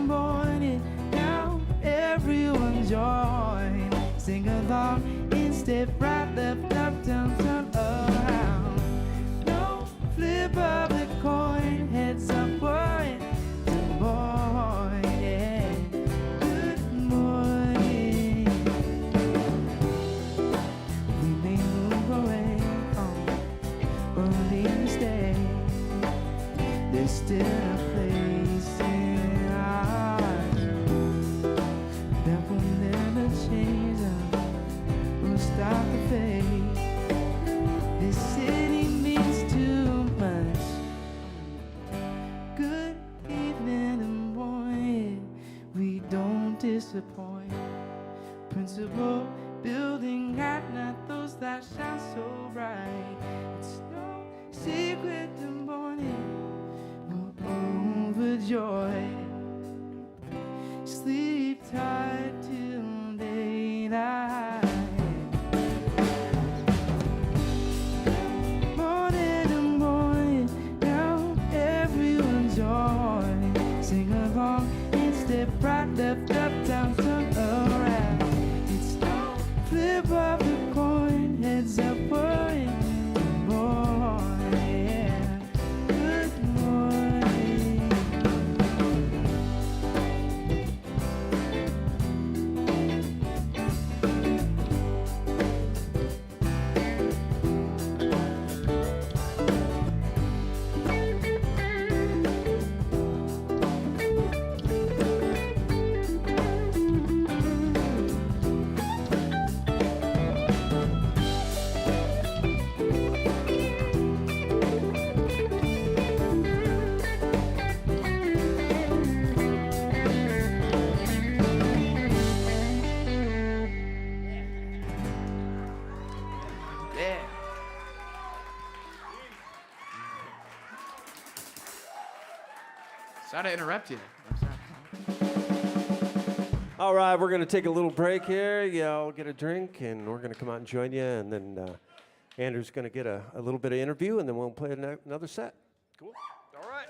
morning, now everyone join. Sing along and step right, left, up, down, turn around. No flip of the coin, heads up, point to boy, yeah. Good morning. We may move away or leave to stay. There's still a place in our hearts that will never change us. We'll stop the fade. This city means too much. Good evening and morning. We don't disappoint. Principal building at night, those that shine so bright. It's no secret the morning we're overjoyed. Sleep tight till daylight. Morning, now everyone join. Sing along and step right, left, up, down, turn around. It's no flip of the coin, heads up, point, boy, yeah. Good morning. Yeah. Sorry to interrupt you. I'm sorry. All right, we're going to take a little break here. Y'all get a drink, and we're going to come out and join you. And then Andrew's going to get a little bit of interview, and then we'll play another set. Cool. All right.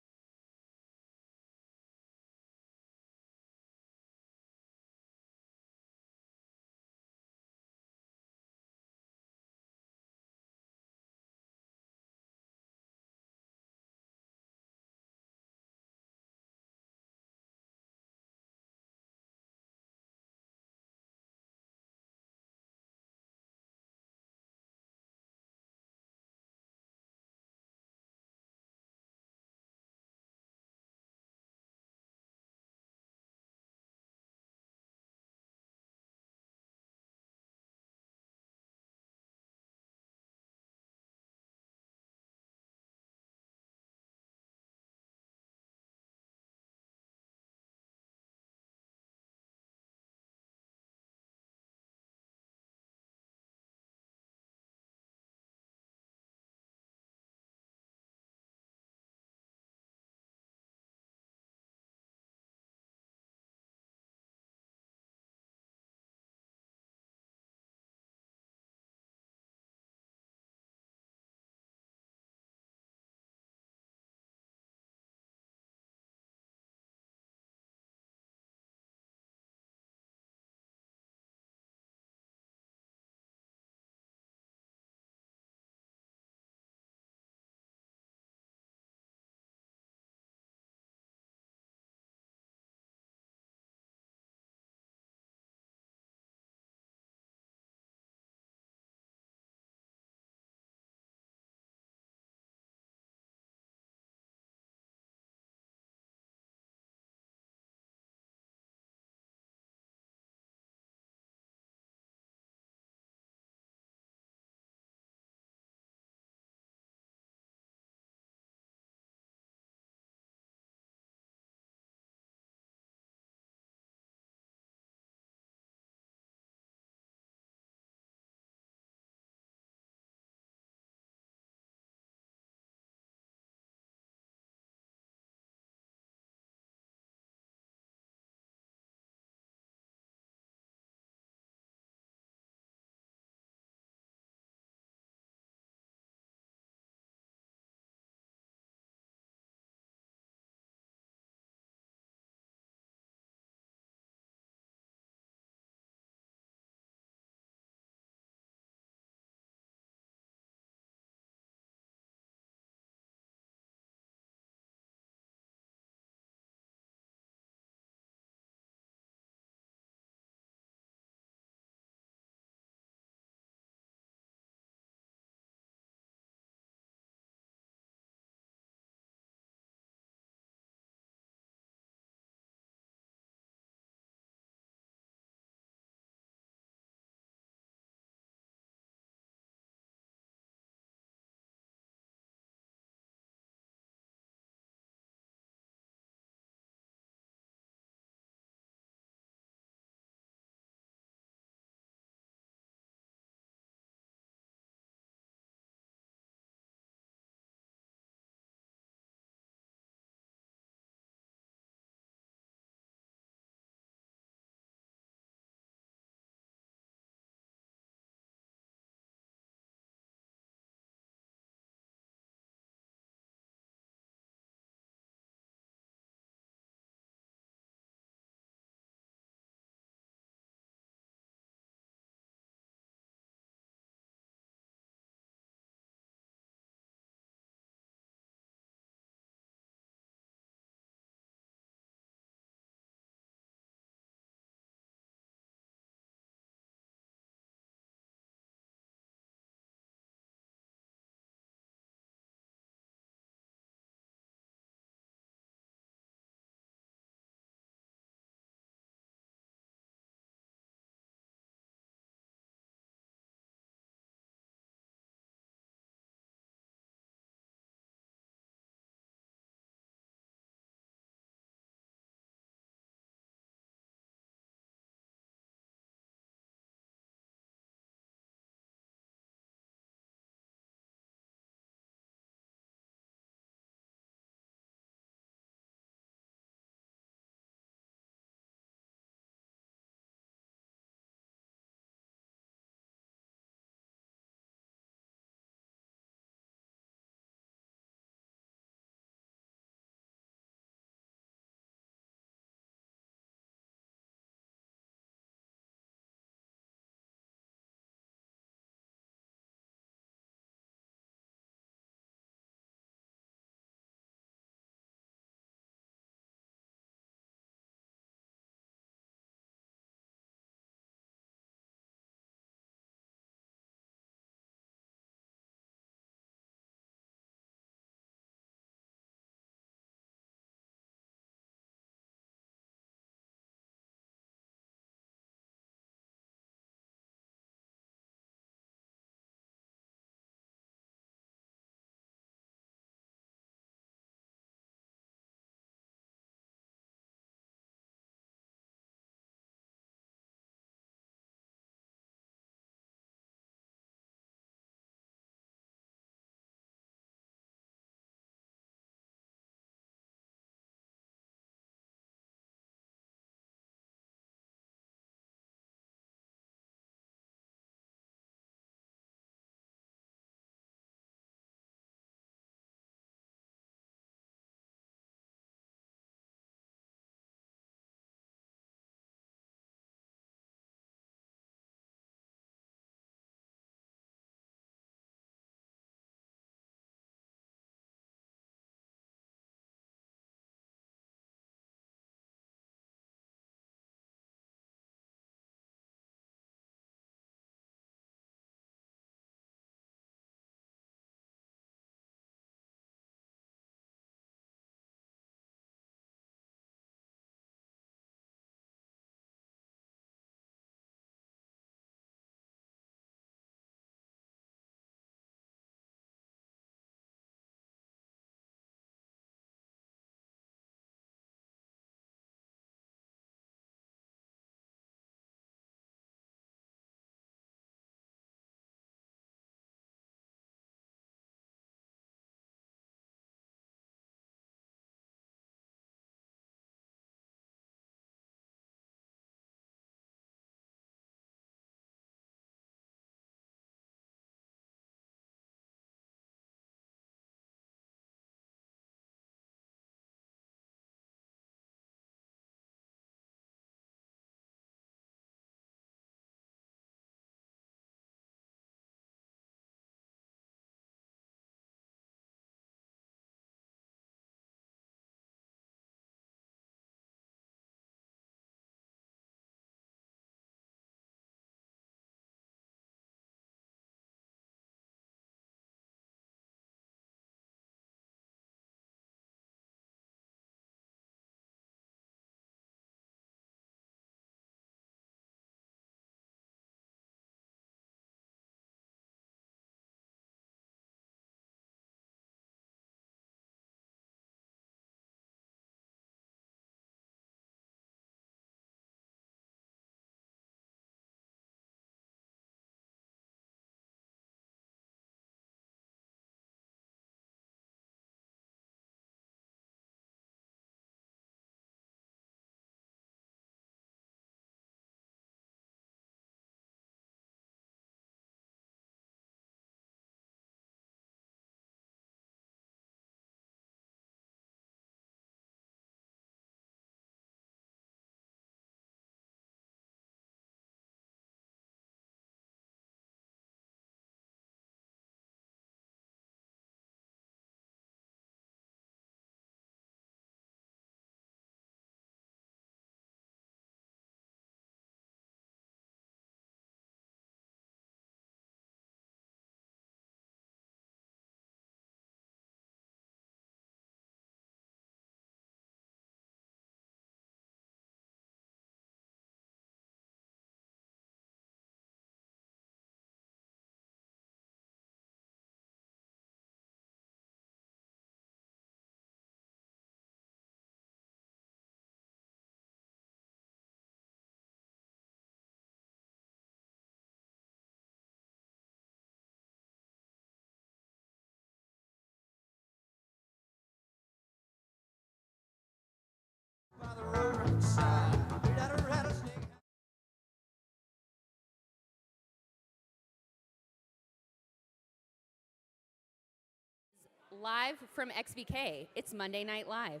live from xBk. It's Monday Night Live.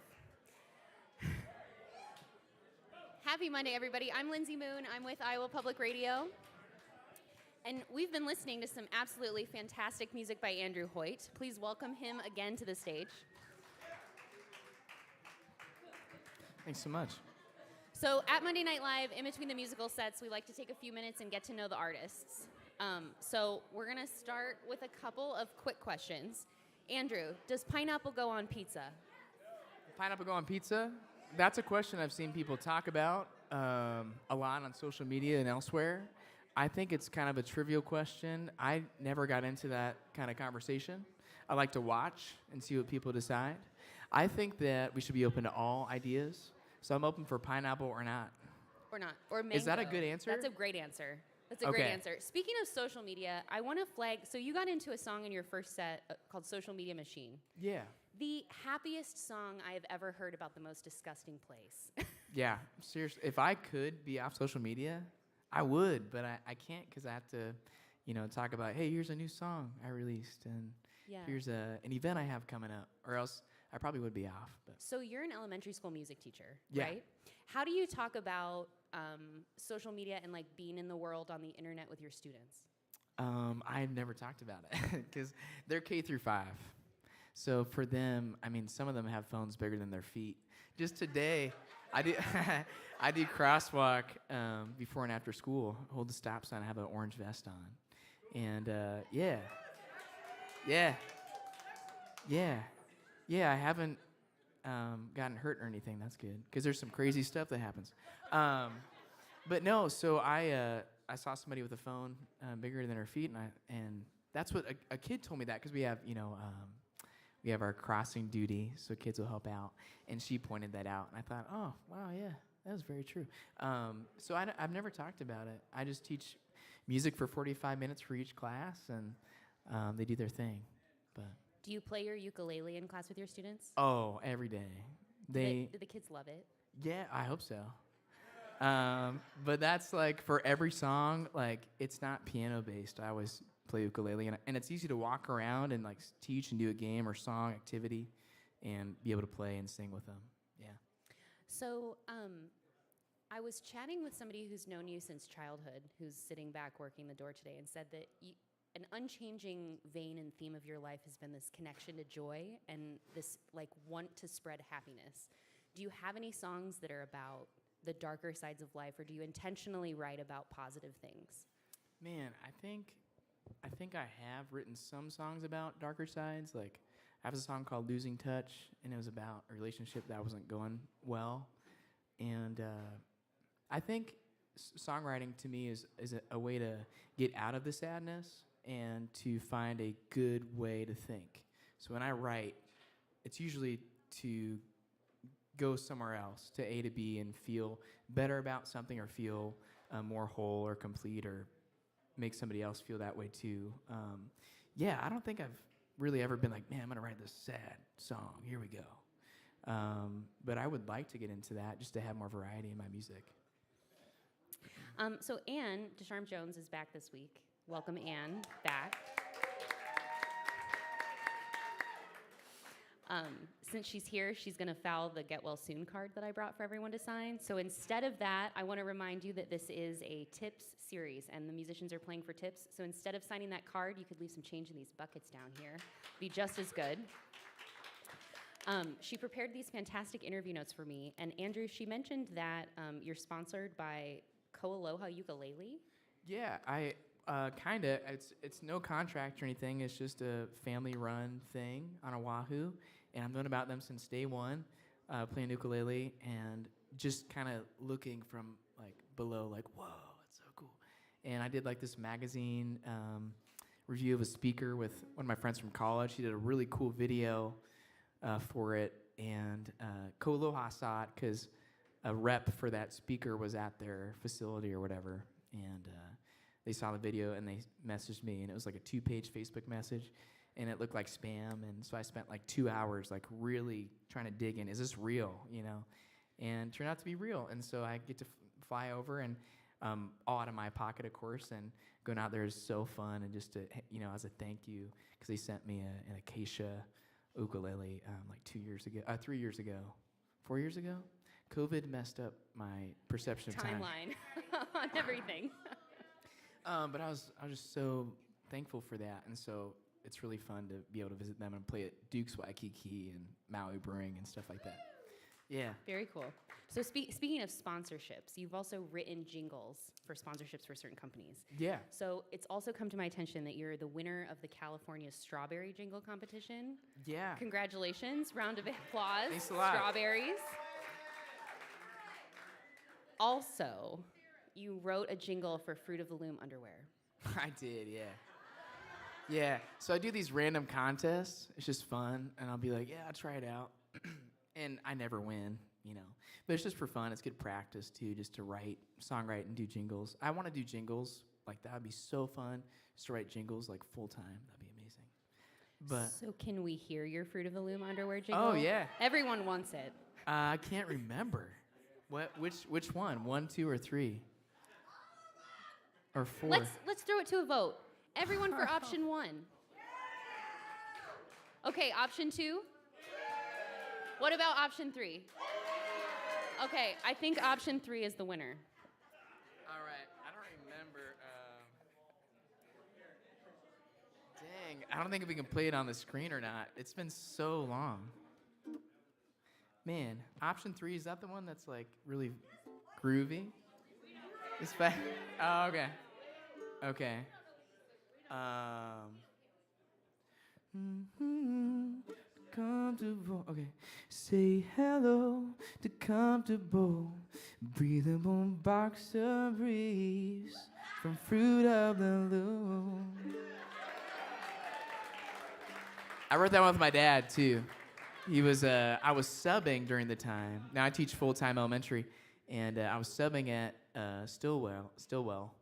Happy Monday, everybody. I'm Lindsay Moon. I'm with Iowa Public Radio. And we've been listening to some absolutely fantastic music by Andrew Hoyt. Please welcome him again to the stage. Thanks so much. So at Monday Night Live, in between the musical sets, we like to take a few minutes and get to know the artists. So we're going to start with a couple of quick questions. Andrew, does pineapple go on pizza? Pineapple go on pizza? That's a question I've seen people talk about a lot on social media and elsewhere. I think it's kind of a trivial question. I never got into that kind of conversation. I like to watch and see what people decide. I think that we should be open to all ideas. So I'm open for pineapple or not. Or not. Or mango. Is that a good answer? That's a great answer. That's a great answer. Speaking of social media, I want to flag, so you got into a song in your first set called Social Media Machine. Yeah. The happiest song I have ever heard about the most disgusting place. Yeah, seriously. If I could be off social media, I would, but I can't because I have to, talk about, hey, here's a new song I released, and here's an event I have coming up, or else I probably would be off. But. So you're an elementary school music teacher, Yeah. right? How do you talk about social media and like being in the world on the internet with your students? I've never talked about it because they're K through 5. So for them, I mean, some of them have phones bigger than their feet. Just today, I do crosswalk before and after school. Hold the stop sign. I have an orange vest on, and yeah. I haven't gotten hurt or anything. That's good because there's some crazy stuff that happens. But no, so I saw somebody with a phone bigger than her feet, and that's what a kid told me that because we have our crossing duty, so kids will help out, and she pointed that out, and I thought, oh wow, yeah, that was very true. So I've never talked about it. I just teach music for 45 minutes for each class, and they do their thing. But do you play your ukulele in class with your students? Oh, every day. Do the kids love it? Yeah, I hope so. But that's like for every song, like it's not piano based. I always play ukulele, and it's easy to walk around and like teach and do a game or song activity and be able to play and sing with them. Yeah. So I was chatting with somebody who's known you since childhood, who's sitting back working the door today, and said that an unchanging vein and theme of your life has been this connection to joy and this like want to spread happiness. Do you have any songs that are about the darker sides of life, or do you intentionally write about positive things? Man, I think I have written some songs about darker sides. Like I have a song called Losing Touch, and it was about a relationship that wasn't going well. And I think songwriting to me is a way to get out of the sadness and to find a good way to think. So when I write, it's usually to go somewhere else, to A to B, and feel better about something, or feel more whole or complete, or make somebody else feel that way too. I don't think I've really ever been like, man, I'm gonna write this sad song, here we go. But I would like to get into that just to have more variety in my music. So Anne Ducharme-Jones is back this week. Welcome, Anne, back. Since she's here, she's going to foul the Get Well Soon card that I brought for everyone to sign. So instead of that, I want to remind you that this is a tips series, and the musicians are playing for tips. So instead of signing that card, you could leave some change in these buckets down here. Be just as good. She prepared these fantastic interview notes for me. And Andrew, she mentioned that you're sponsored by Koaloha Ukulele. Yeah, I kind of. It's no contract or anything. It's just a family-run thing on Oahu, and I've known about them since day one, playing ukulele and just kind of looking from like below, like whoa, that's so cool. And I did like this magazine review of a speaker with one of my friends from college. He did a really cool video for it, and Koaloha saw it because a rep for that speaker was at their facility or whatever, and they saw the video and they messaged me, and it was like a 2-page Facebook message, and it looked like spam, and so I spent like 2 hours like really trying to dig in. Is this real, And it turned out to be real, and so I get to fly over, and all out of my pocket, of course, and going out there is so fun, and just to, as a thank you, because they sent me an acacia ukulele like 3 years ago, 4 years ago. COVID messed up my perception of time. Timeline on everything. But I was just so thankful for that, and so it's really fun to be able to visit them and play at Duke's Waikiki and Maui Brewing and stuff like that. Yeah. Very cool. So speaking of sponsorships, you've also written jingles for sponsorships for certain companies. Yeah. So it's also come to my attention that you're the winner of the California Strawberry Jingle Competition. Yeah. Congratulations. Round of applause. Thanks a lot. Strawberries. Also, you wrote a jingle for Fruit of the Loom underwear. I did, yeah. Yeah, so I do these random contests. It's just fun, and I'll be like, yeah, I'll try it out. And I never win, you know. But it's just for fun. It's good practice, too, just to songwrite and do jingles. I want to do jingles. Like, that would be so fun, just to write jingles, like, full-time. That'd be amazing. But So can we hear your Fruit of the Loom underwear jingle? Oh, yeah. Everyone wants it. I can't remember. Which one? 1, 2, or 3? Or 4? Let's throw it to a vote. Everyone for option 1. Okay, option 2. What about option 3? Okay, I think option 3 is the winner. All right, I don't remember. Dang, I don't think if we can play it on the screen or not. It's been so long. Man, option 3, is that the one that's like really groovy? It's back. Oh, okay. Okay. Comfortable. Okay. Say hello to comfortable, breathable boxer briefs from Fruit of the Loom. I wrote that one with my dad too. He was. I was subbing during the time. Now I teach full-time elementary, and I was subbing at Stillwell,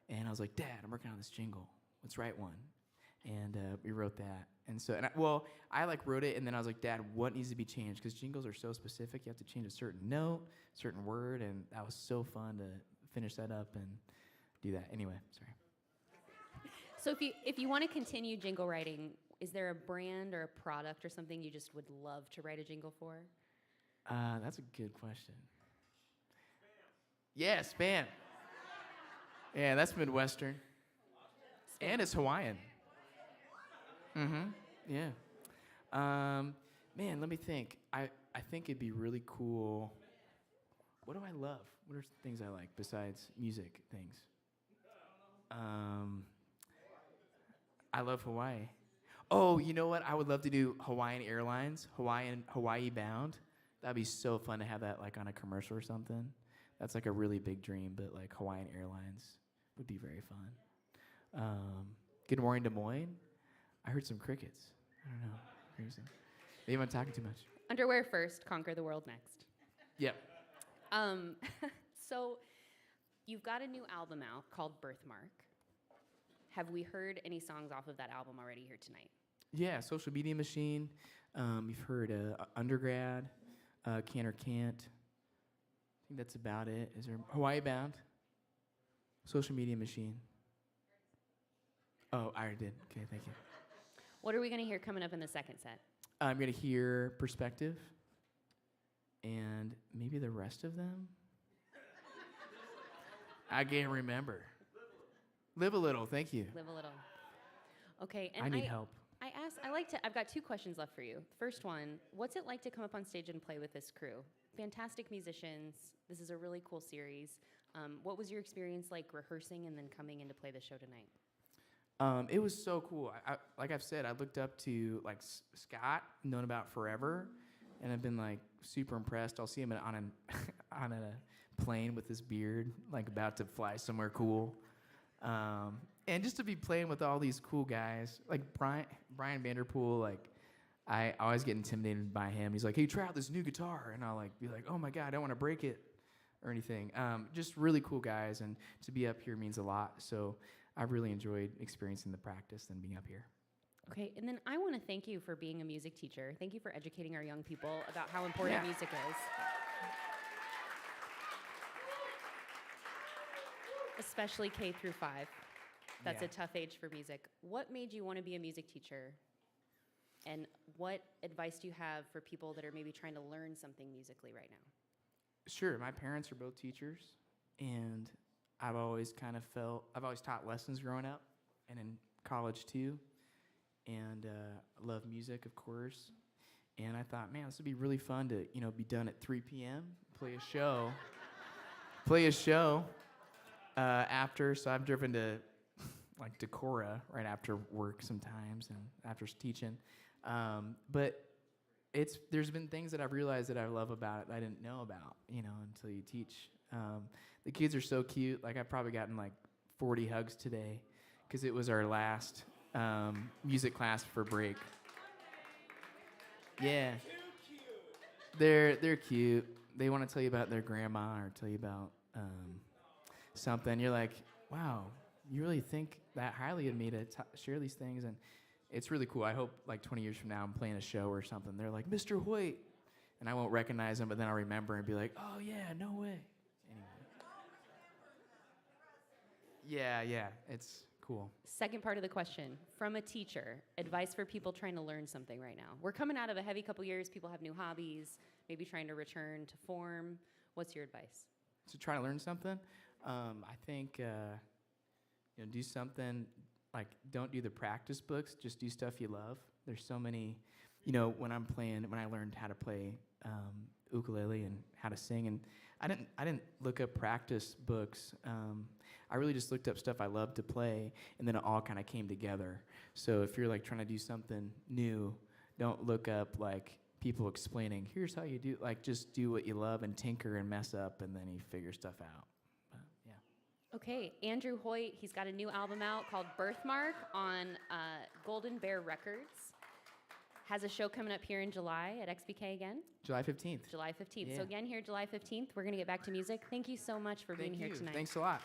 and I was like, Dad, I'm working on this jingle. Let's write one. And we wrote that. And so, I like wrote it, and then I was like, Dad, what needs to be changed? Because jingles are so specific. You have to change a certain note, certain word, and that was so fun to finish that up and do that. Anyway, sorry. So if you want to continue jingle writing, is there a brand or a product or something you just would love to write a jingle for? That's a good question. Yeah, Spam. Yeah, that's Midwestern. Spam. And it's Hawaiian. Mm-hmm. Yeah. Man, let me think. I think it'd be really cool. What do I love? What are things I like besides music things? I love Hawaii. Oh, you know what? I would love to do Hawaiian Airlines, Hawaii bound. That'd be so fun to have that like on a commercial or something. That's like a really big dream, but like Hawaiian Airlines would be very fun. Good morning, Des Moines. I heard some crickets. I don't know. Maybe I'm talking too much. Underwear first, conquer the world next. Yep. So you've got a new album out called Birthmark. Have we heard any songs off of that album already here tonight? Yeah, Social Media Machine. You've heard Undergrad, Can or Can't. I think that's about it. Is there Hawaii Bound? Social Media Machine. Oh, I already did. Okay, thank you. What are we going to hear coming up in the second set? I'm going to hear Perspective and maybe the rest of them. I can't remember. Live a little, thank you. Live a little. Okay, and I need help. I've got 2 questions left for you. First one, what's it like to come up on stage and play with this crew? Fantastic musicians. This is a really cool series. What was your experience like rehearsing and then coming in to play the show tonight? It was so cool. Like I've said, I looked up to like Scot, known about forever, and I've been like super impressed. I'll see him on a plane with his beard, like about to fly somewhere cool. And just to be playing with all these cool guys, like Bryan Vanderpool, like I always get intimidated by him. He's like, hey, try out this new guitar. And I'll like be like, oh my God, I don't want to break it or anything. Just really cool guys, and to be up here means a lot. So I've really enjoyed experiencing the practice and being up here. Okay, and then I want to thank you for being a music teacher. Thank you for educating our young people about how important music is. Especially K through 5. That's a tough age for music. What made you want to be a music teacher? And what advice do you have for people that are maybe trying to learn something musically right now? Sure, my parents are both teachers, and I've always taught lessons growing up and in college too, and I love music, of course. And I thought, man, this would be really fun to, be done at 3 p.m., play a show after. So I've driven to like Decorah right after work sometimes and after teaching. But there's been things that I've realized that I love about it that I didn't know about, until you teach. The kids are so cute. Like I've probably gotten like 40 hugs today because it was our last music class for break. Yeah. They're cute. They want to tell you about their grandma or tell you about something. You're like, wow, you really think that highly of me to share these things, and it's really cool. I hope like 20 years from now I'm playing a show or something. They're like, Mr. Hoyt, and I won't recognize them, but then I'll remember and be like, oh yeah, no way. Anyway. Yeah, it's cool. Second part of the question, from a teacher, advice for people trying to learn something right now. We're coming out of a heavy couple years. People have new hobbies, maybe trying to return to form. What's your advice? To try to learn something, I think do something like don't do the practice books. Just do stuff you love. There's so many. When I learned how to play ukulele and how to sing, and I didn't look up practice books. I really just looked up stuff I loved to play, and then it all kind of came together. So if you're like trying to do something new, don't look up like people explaining, here's how you do, like just do what you love and tinker and mess up, and then you figure stuff out. But, yeah. Okay, Andrew Hoyt, he's got a new album out called Birthmark on Golden Bear Records. Has a show coming up here in July at xBk again. July 15th. July 15th. Yeah. So again, here July 15th, we're going to get back to music. Thank you so much for being here tonight. Thanks a lot.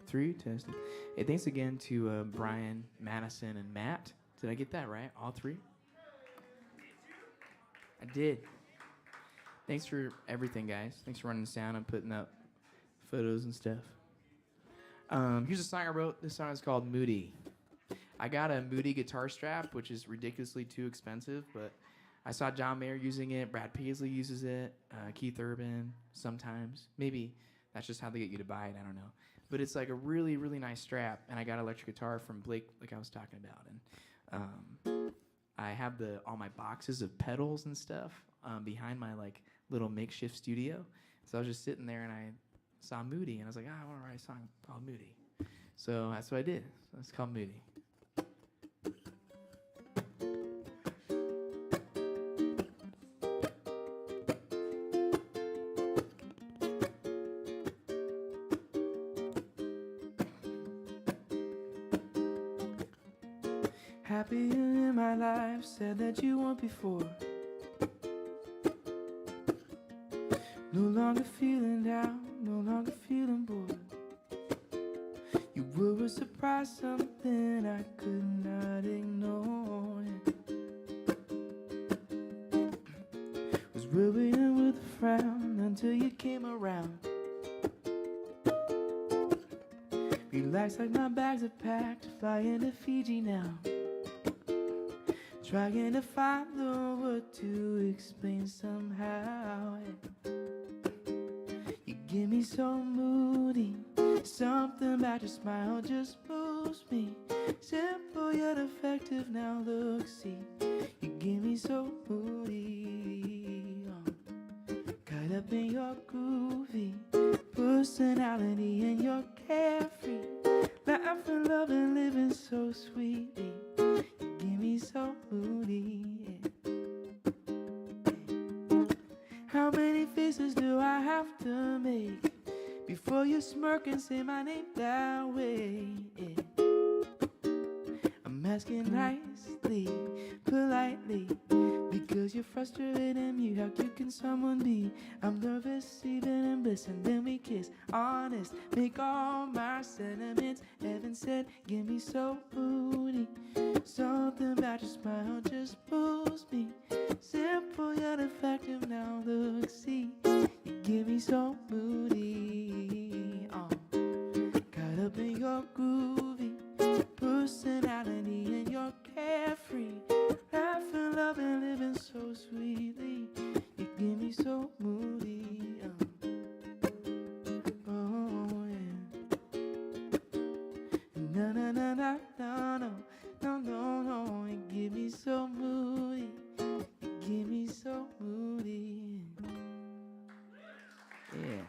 3, testing. Hey, thanks again to Brian, Madison, and Matt. Did I get that right? All 3? I did. Thanks for everything, guys. Thanks for running sound and putting up photos and stuff. Here's a song I wrote. This song is called Moody. I got a Moody guitar strap, which is ridiculously too expensive, but I saw John Mayer using it. Brad Paisley uses it. Keith Urban sometimes. Maybe that's just how they get you to buy it. I don't know. But it's like a really, really nice strap, and I got an electric guitar from Blake, like I was talking about. And I have all my boxes of pedals and stuff behind my like little makeshift studio. So I was just sitting there, and I saw Moody, and I was like, I want to write a song called Moody. So that's what I did. So it's called Moody. Happier in my life, said that you weren't before. No longer feeling down, no longer feeling bored. You were a surprise, something I could not ignore. Was worrying with a frown until you came around. Relax like my bags are packed, flying to Fiji now. Trying to find the word to explain somehow. You get me so moody. Something about your smile just moves me. Simple yet effective, now look, see. You get me so moody. Caught up in your groovy personality and your carefree. Laughing, loving, living so sweetly. Give me so moody. How many faces do I have to make before you smirk and say my name that way? I'm asking nicely, politely, because you're frustrated and mute. How cute can someone be? I'm nervous, even in bliss, and then we kiss. Honest, make all my sentiments. Heaven said, give me so moody. Something about your smile just moves me. Simple yet effective, now look, see. You give me so moody. Caught up in your groovy personality and your carefree. Laughing, loving, living so sweetly. You give me so moody. Oh, yeah. No, no, no, no, no, no. No, no, no, you give me so moody. You give me so moody. Yeah.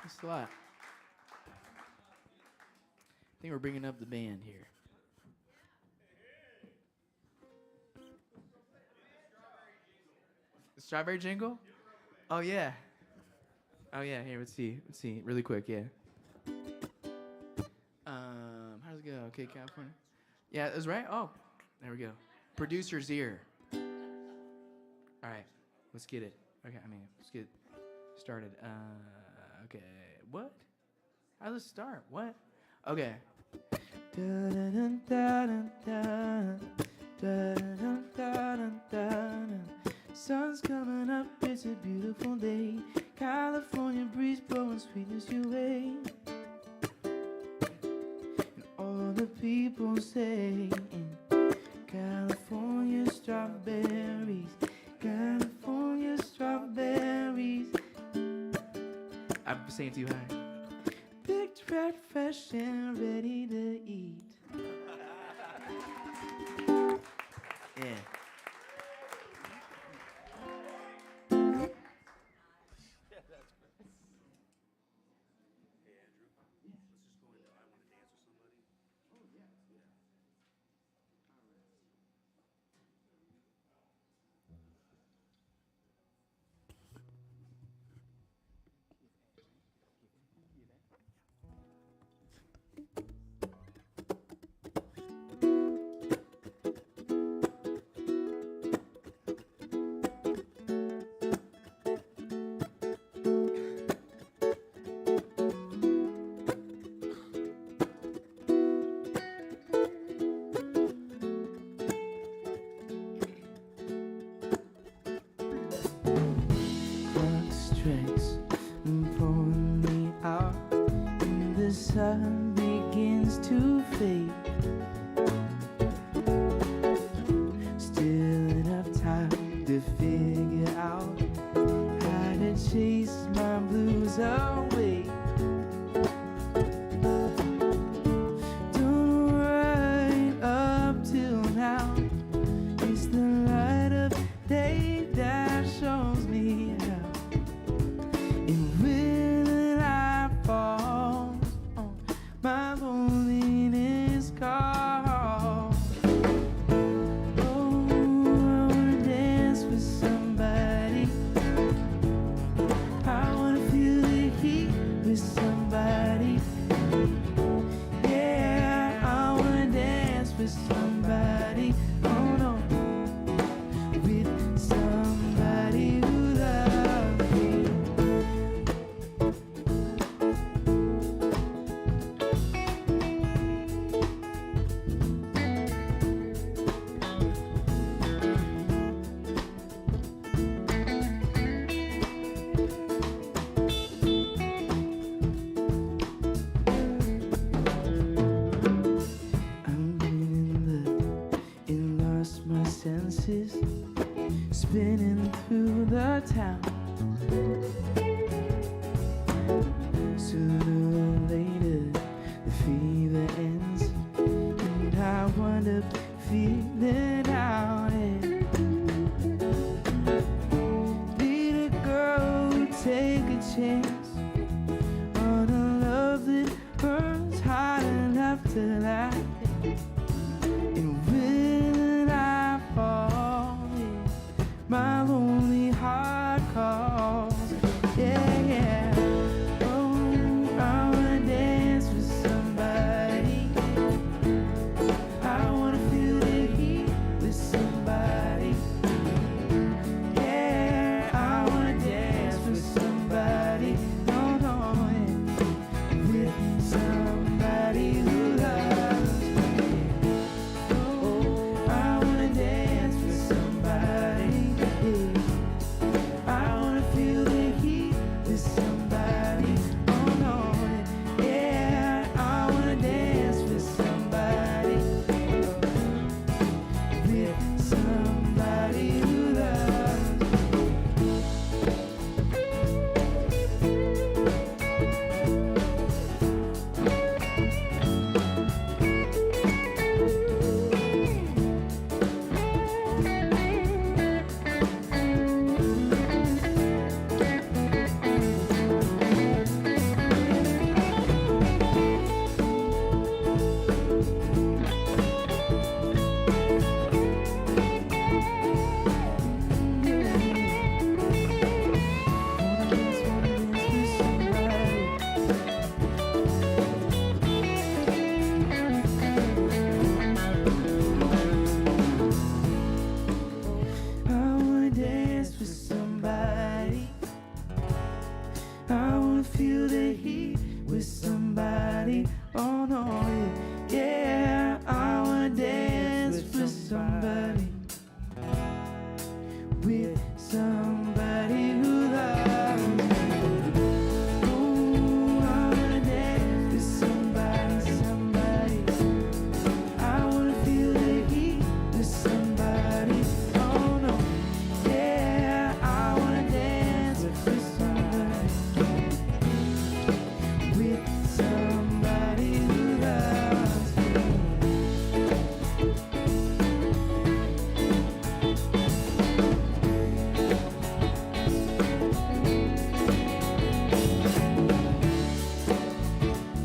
Thanks a lot. I think we're bringing up the band here. The strawberry jingle? Oh, yeah. Oh, yeah. Here, let's see. Really quick, yeah. How does it go? Okay, California. Yeah, that's right. Oh, there we go. Producer's ear. All right, let's get it. Okay, let's get started. Okay, what? How does it start? What? Okay. Sun's coming up, it's a beautiful day. California breeze blowing sweetness your way. And all the people say, California strawberries, California strawberries. I'm saying too high. Picked right, fresh and ready to eat. Yeah. my senses, spinning through the town. Sooner or later, the fever ends, and I wind up feeling out. Need a girl who take a chance on a love that burns hot enough to last. And when I fall in, my lonely heart calls. Yeah, yeah. Oh, I wanna dance with somebody. I wanna feel the heat with somebody. Yeah, I wanna dance with somebody. No, no, yeah. With somebody who loves me. Oh, I wanna dance with somebody. Yeah. I wanna feel the heat with somebody. Oh no, yeah, I wanna dance with somebody. With somebody who loves me. I wanna dance with somebody. I wanna feel the heat with somebody. Oh no, yeah, I wanna dance with somebody. With somebody who loves me. Oh, I wanna dance with somebody, somebody. I wanna feel the heat with somebody. Oh no, yeah, I wanna dance with somebody. With somebody who loves me.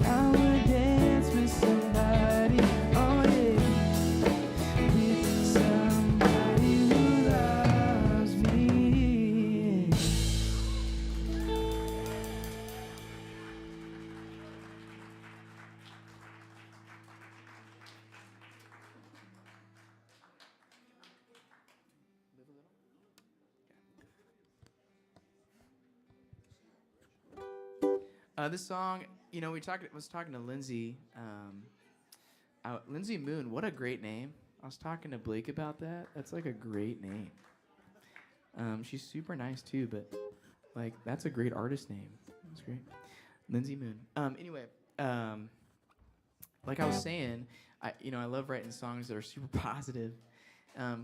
I wanna dance with somebody, oh yeah, with somebody who loves me. This song, you know, was talking to Lindsay. Lindsay Moon, what a great name. I was talking to Blake about that. That's like a great name. She's super nice too, but like that's a great artist name. That's great. Lindsay Moon. Anyway, like I was saying, I love writing songs that are super positive.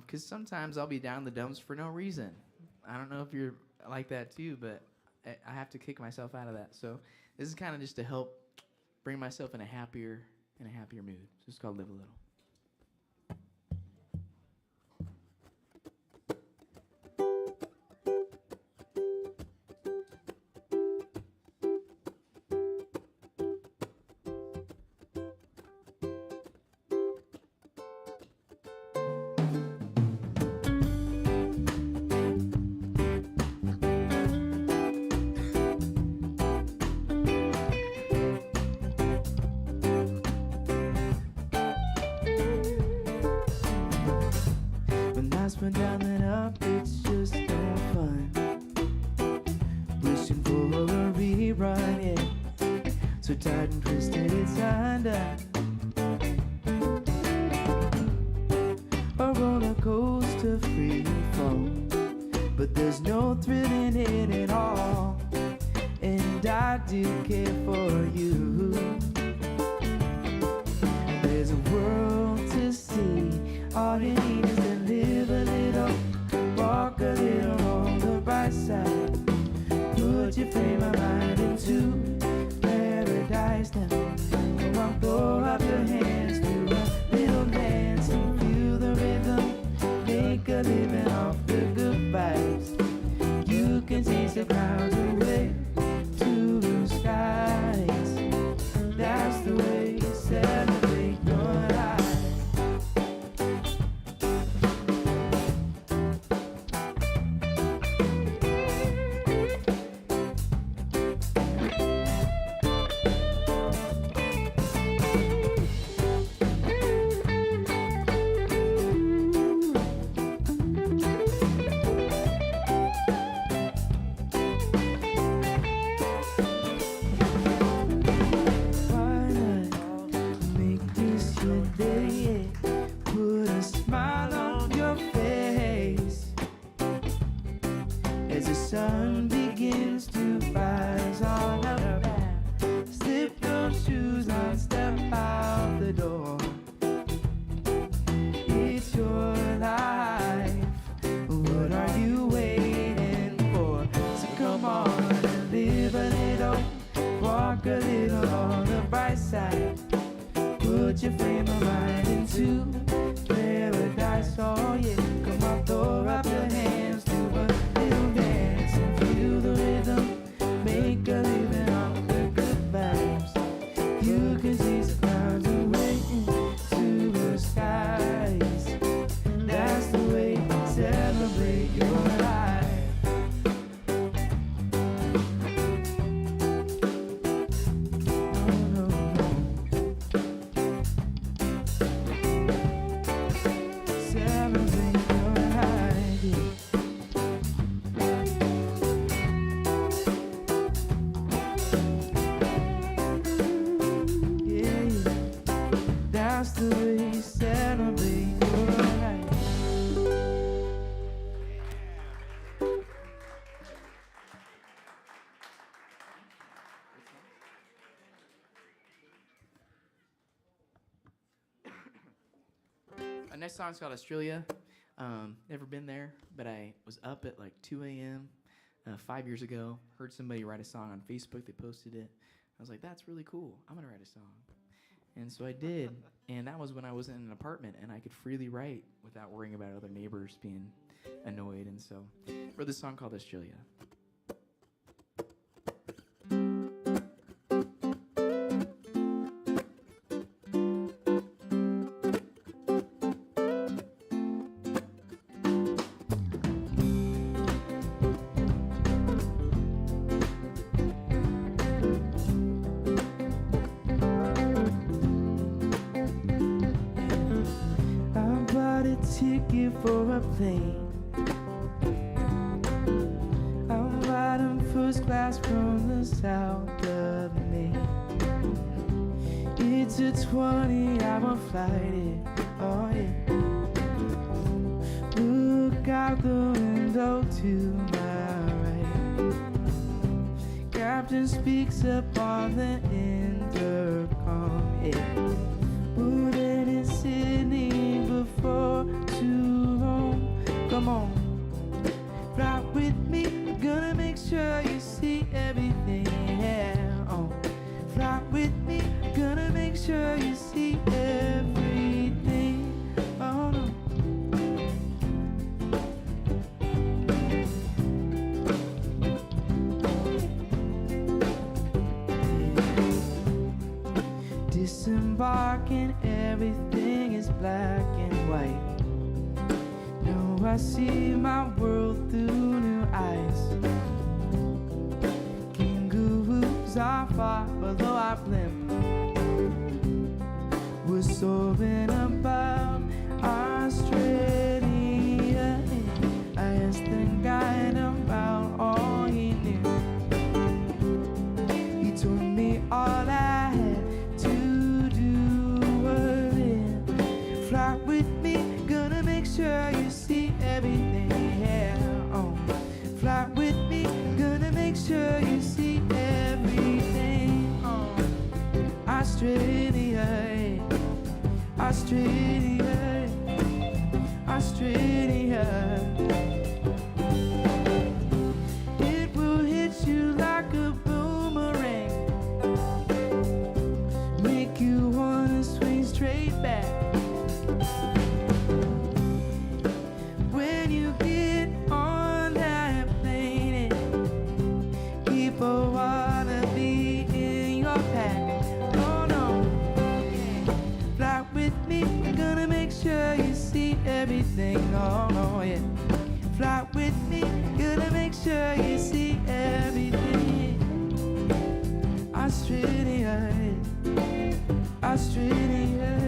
Because sometimes I'll be down in the dumps for no reason. I don't know if you're like that too, but I have to kick myself out of that. So this is kind of just to help bring myself in a happier mood. So it's called Live a Little. But down and up, it's just no fun. Wishing for a rerun, yeah. So tight and twisted, it's undone. A roller coaster free fall, but there's no thrill in it at all. And I do care for you. There's a world to see. All you need is a little sun begins to rise on her back. Slip your shoes on, step out the door. It's your life. What are you waiting for? So come on, live a little, walk a little on the bright side. Put your frame of mind into paradise, oh yeah. Come on, throw up your hands, do a little dance and feel the rhythm. Make a living off the good vibes. You can see the clouds away into the skies. That's the way to celebrate your life. Our next song's called Australia. Never been there, but I was up at like 2 a.m. 5 years ago. Heard somebody write a song on Facebook. They posted it. I was like, that's really cool. I'm going to write a song. And so I did. And that was when I was in an apartment and I could freely write without worrying about other neighbors being annoyed. And so I wrote this song called Australia. Ticket for a plane. I'm riding first class from the south of Maine. It's a 20-hour flight, oh yeah. Look out the window to my right. Captain speaks up on the intercom, yeah. Wouldn't it Sydney before to Rome? Come on, fly with me. Gonna make sure you see everything. Yeah, oh, fly with me. Gonna make sure you see everything. Oh no. Disembarking, everything is black and white. Now I see my world through new eyes. Kangaroos are far, although I blimp. We're soaring above Australia. I asked the guide about all he knew. He told me all I had to do was live. Fly with me, gonna make sure you see everything. Yeah, oh, fly with me, gonna make sure you see everything. Oh, Australia, Australia, Australia. It will hit you like a boomerang, make you wanna swing straight back. When you get on that plane, people wanna be in your pack. Oh no, fly with me, gonna make sure you see everything. Oh no, yeah, fly with me, gonna make sure you see everything. Australia, Australia,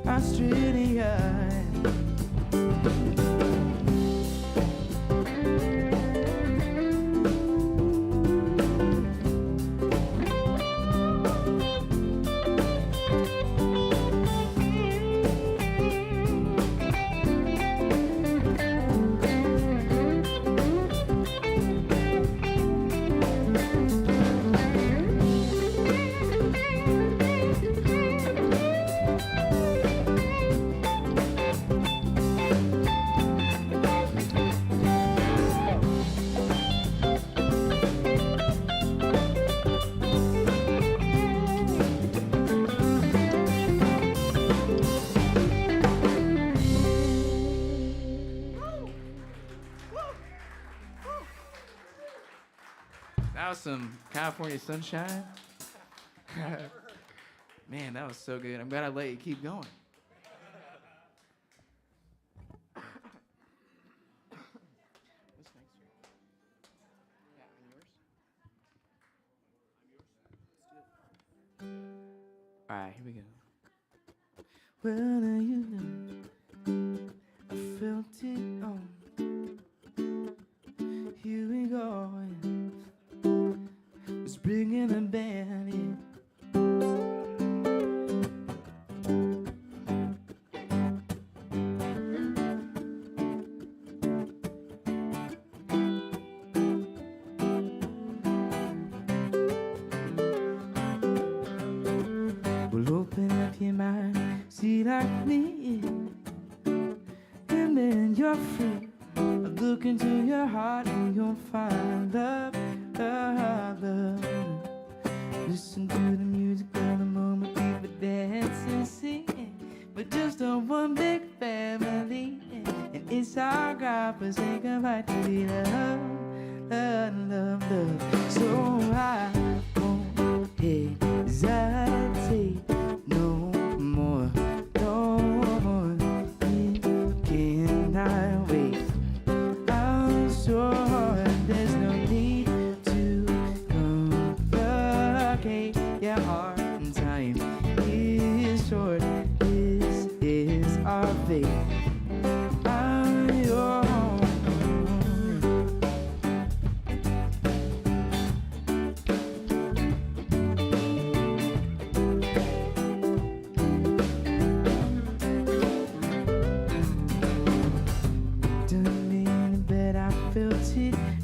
Australia. That was some California Sunshine. Man, that was so good. I'm glad I let you keep going. What's next? Yeah, and yours? All right, here we go. Well, now you know I felt it on. Here we go. Let's bring in the band in. Well, open up your mind, see like me, and then you're free. Look into your heart and you'll find love, love, love. Listen to the music of the moment, people dance and sing. We're just a one big family, and it's our God-forsaken right to be love, love, love, love. So I won't hesitate no more, no more. Can I wait? I'm sure there's no need to complicate your heart and time is short. This is our fate. I'm your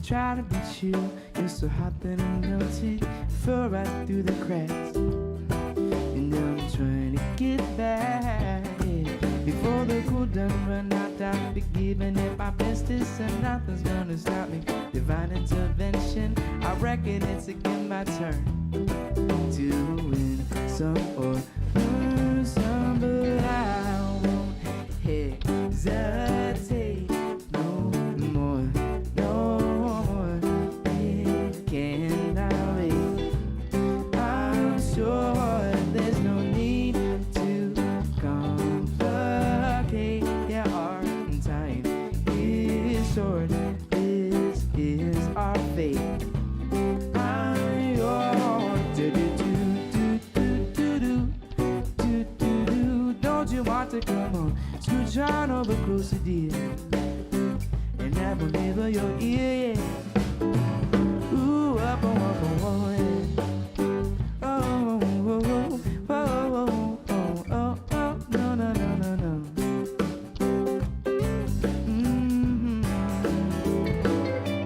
try to be chill. You're so hot that I melted. Fell right through the cracks. And now I'm trying to get back. Yeah. Before the cool done run out, I'll be giving it my bestest, and nothing's gonna stop me. Divine intervention. I reckon it's again my turn to win some or lose some, but I won't hesitate no more. Come on, scooch on over closer, dear, and I will neighbor your ear, yeah. Ooh, up, oh, yeah. Oh, oh, oh, oh, oh, oh, oh, oh, no, no, no, no, no.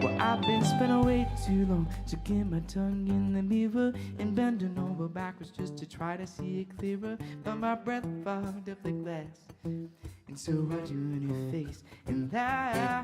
Well, I've been spinning way too long to get my tongue in the mirror and bending over backwards just to try to see it clearer. But my breath fogged up the glass, and so are you in your face. And I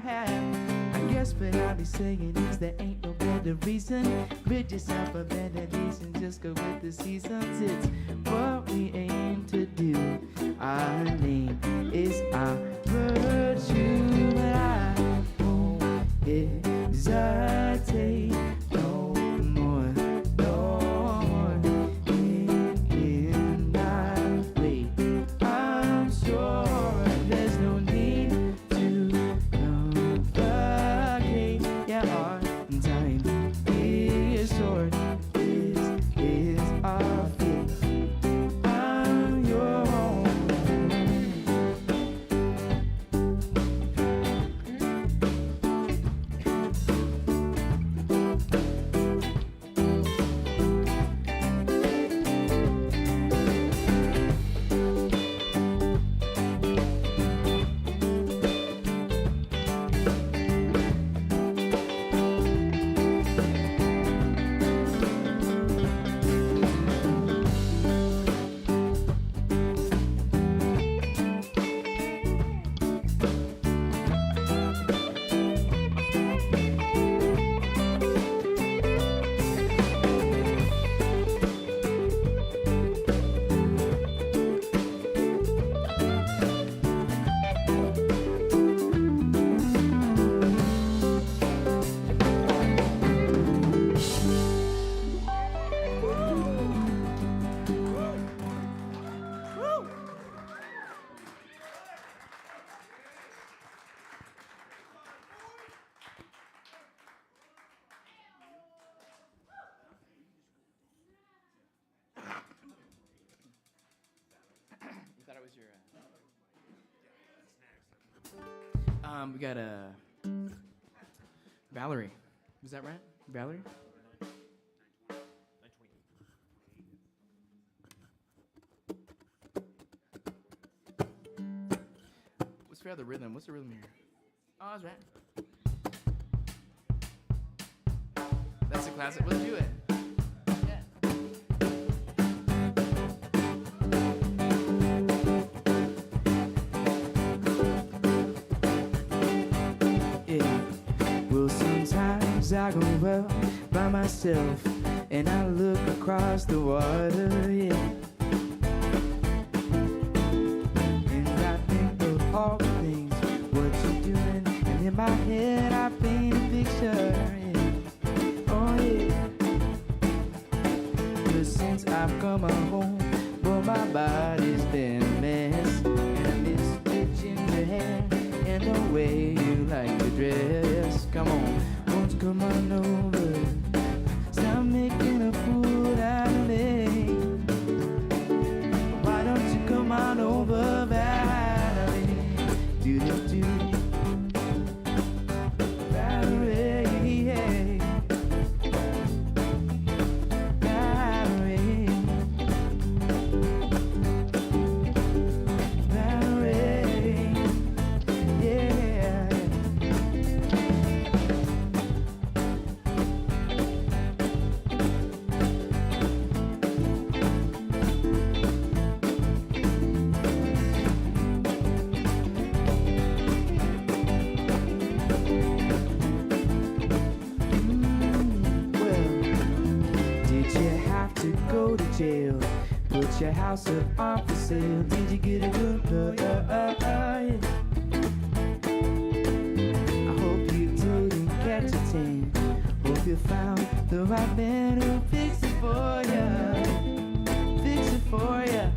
guess what I'll be saying is there ain't no better reason. Rid yourself of better days and just go with the seasons. It's what we aim to do. Our name is our virtue, but I won't hesitate no more, no more. In my way, I'm sure there's no need to complicate your heart and time is short. This is our fate. I'm your home. was your? We got Valerie. Is that right, Valerie? Let's figure out the rhythm. What's the rhythm here? Oh, that's right. That's a classic. Let's do it. I go out by myself and I look across the water, yeah. And I think of all the things, what you're doing, and in my head I paint a picture, yeah. Oh yeah. But since I've come home, well my body's been a mess, and I miss the ginger hair and the way you like to dress. Come on. Come on over, stop making a fool out of me. Why don't you come on over, Valerie? Do-do-do. Valerie, yeah. Valerie. Valerie, yeah. Jail. Put your house up on for sale. Did you get a good look? I hope you didn't catch a tan. Hope you found the right man who'll fix it for ya. Fix it for ya.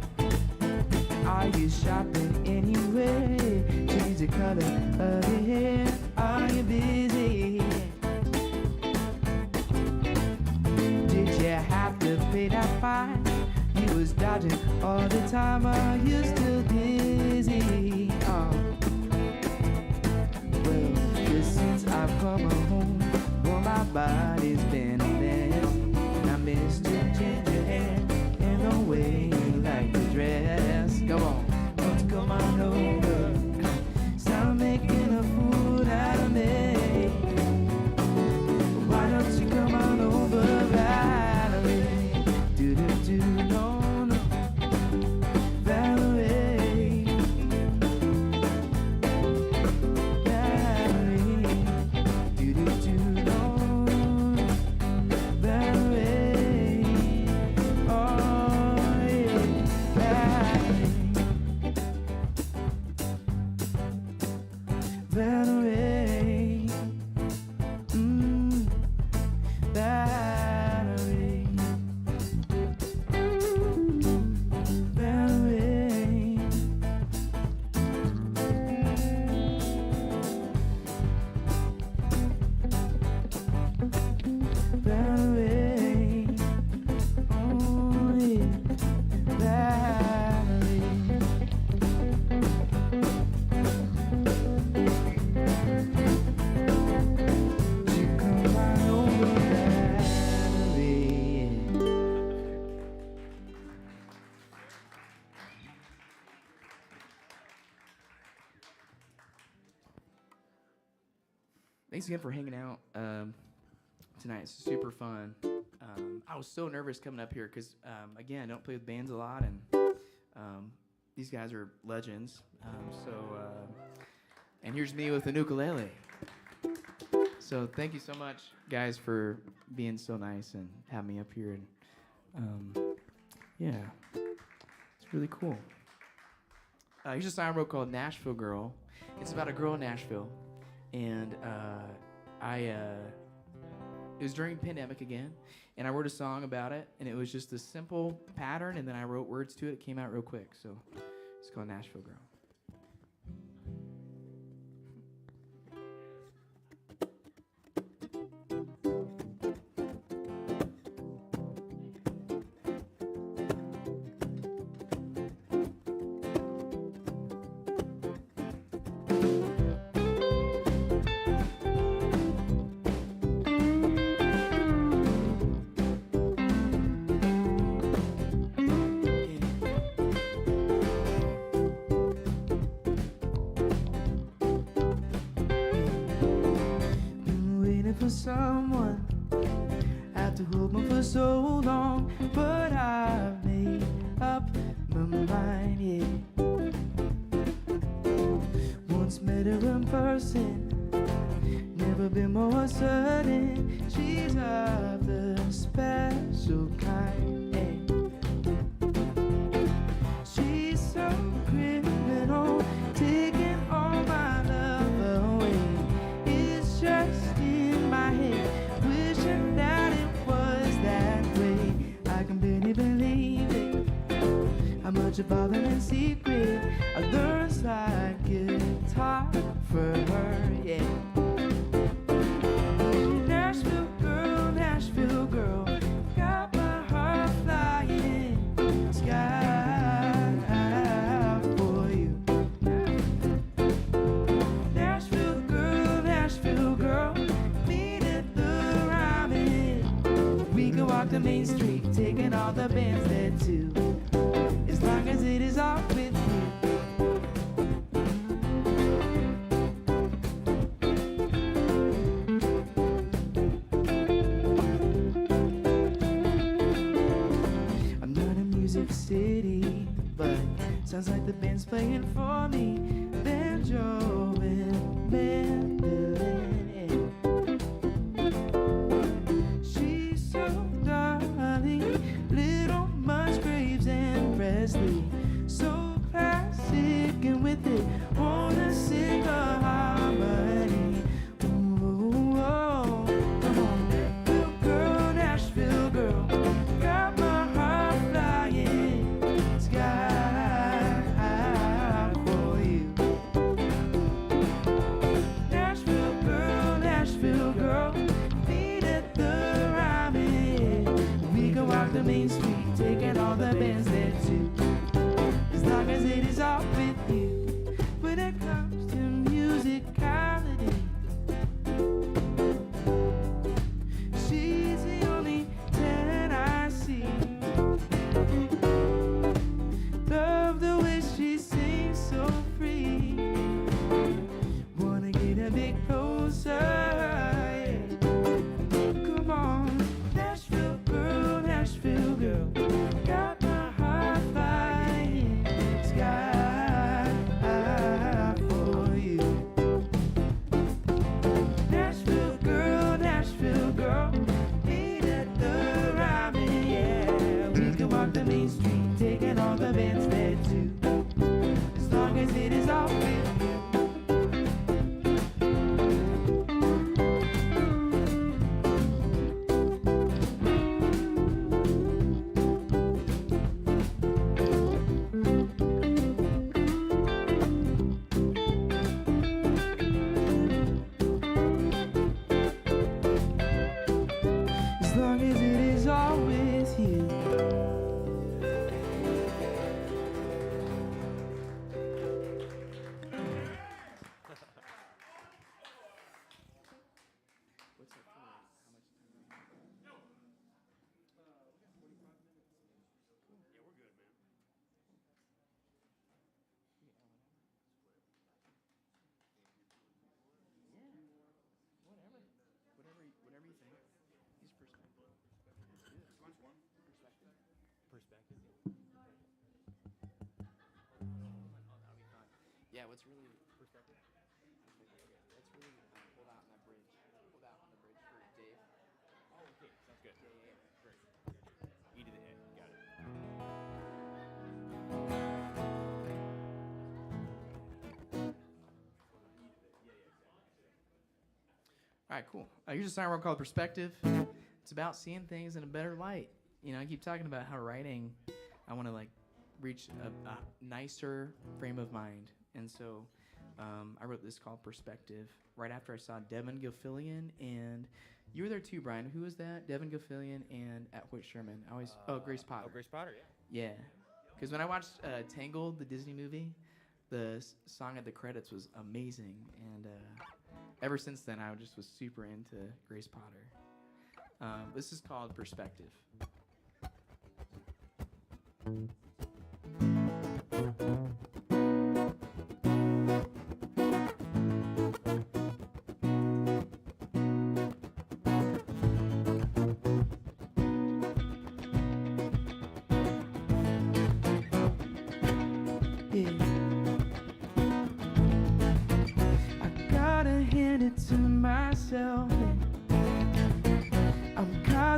Are you shopping anyway? Change the color of your hair. Are you busy? Did you have to pay that fine? You was dodging all the time. Are you still dizzy? Oh. Well, just since I've come home, well, my body's been a mess. And I miss your ginger hair and the way you like to dress. Come on, won't you come on over? Stop making a fool out of me. Why don't you come on over, Valerie? Do-do-do, no, no. Valerie. Valerie. Do-do-do, no. Valerie. Oh, yeah. Valerie. Valerie. Valerie. Thanks again for hanging out tonight. It's super fun. I was so nervous coming up here because, again, I don't play with bands a lot, and these guys are legends. And here's me with an ukulele. So thank you so much, guys, for being so nice and having me up here. And yeah, it's really cool. Here's a song I wrote called Nashville Girl. It's about a girl in Nashville. And it was during pandemic again, and I wrote a song about it, and it was just a simple pattern, and then I wrote words to it. It came out real quick, so it's called Nashville Girl. someone after hoping for so long, but I've made up my mind, yeah. Once met her in person, never been more certain. She's of the special kind, yeah. She's so criminal, taking all my love away. It's just in my head, wishing that it was that way. I can barely believe it, how much about them in secret. I learned slide guitar for her, yeah. Nashville girl, got my heart flying sky for you. Nashville girl, meet at the Ryman. We can walk the main street, taking all the bands there too, as long as it is all with you. City, but sounds like the band's playing for me. Banjo and mandolin. She's so darling, Little Musgraves and Presley. So classic and with it, wanna sing a harmony. Ooh, oh, come on, Nashville girl, Nashville girl, got my heart flying sky for you. Nashville girl, meet at the Ryman. We can walk the main street, taking all the bands there too, as long as it is all with you. When it comes to musicality, she's the only 10 I see. Love the way she sings so free. Wanna get a bit closer, yeah. Come on, Nashville girl, got my heart flying sky for you. Nashville girl, meet at the Ryman, yeah. We can walk the main street, taking all the bands there too, as long as it is all with you. As long as it is all with you. Whatever you think. Use perspective. Perspective. Yeah, what's really perspective? That's really hold out on that bridge. Hold out on the bridge for Dave. Oh, okay. Sounds good. Yeah. Great. E to the A. Got it. All right, cool. Here's a song called Perspective. It's about seeing things in a better light. You know, I keep talking about how writing, I want to like reach a nicer frame of mind. And so I wrote this called Perspective right after I saw Devin Gilfillian, and you were there too, Brian. Who was that? Devin Gilfillian and at Hoyt Sherman. I always Grace Potter. Oh, Grace Potter, yeah. Yeah, because when I watched Tangled, the Disney movie, the song at the credits was amazing, and ever since then I just was super into Grace Potter. This is called Perspective.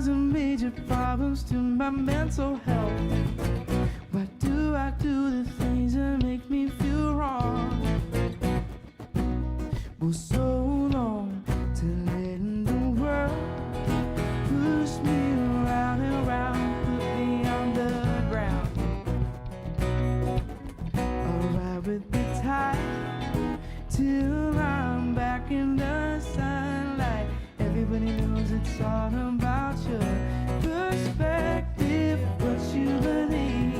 causing major problems to my mental health. Why do I do the things that make me feel wrong? Well, so long to letting the world push me around and round, put me on the ground. I'll ride with the tide till I'm back in the sunlight. Everybody knows it's all about your perspective, what you believe.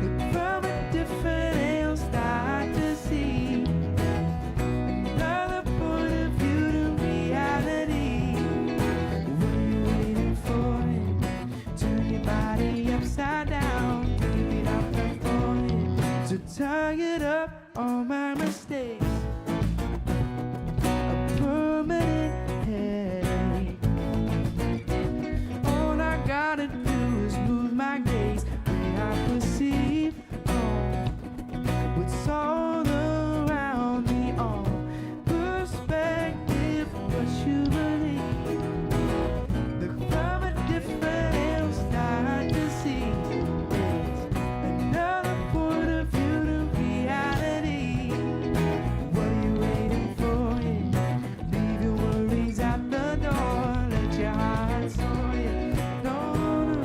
Look from a different angle, start to see another point of view to reality. What are you waiting for? Turn your body upside down, keep it out there for it. So tie it up, all my mistakes, a permanent headache. All I gotta do is move my gaze when I perceive what's all around me. All perspective, what you believe. Look from a different angle, start to see another point of view to reality. What are you waiting for? Leave your worries at the door, let your heart soar. No, no.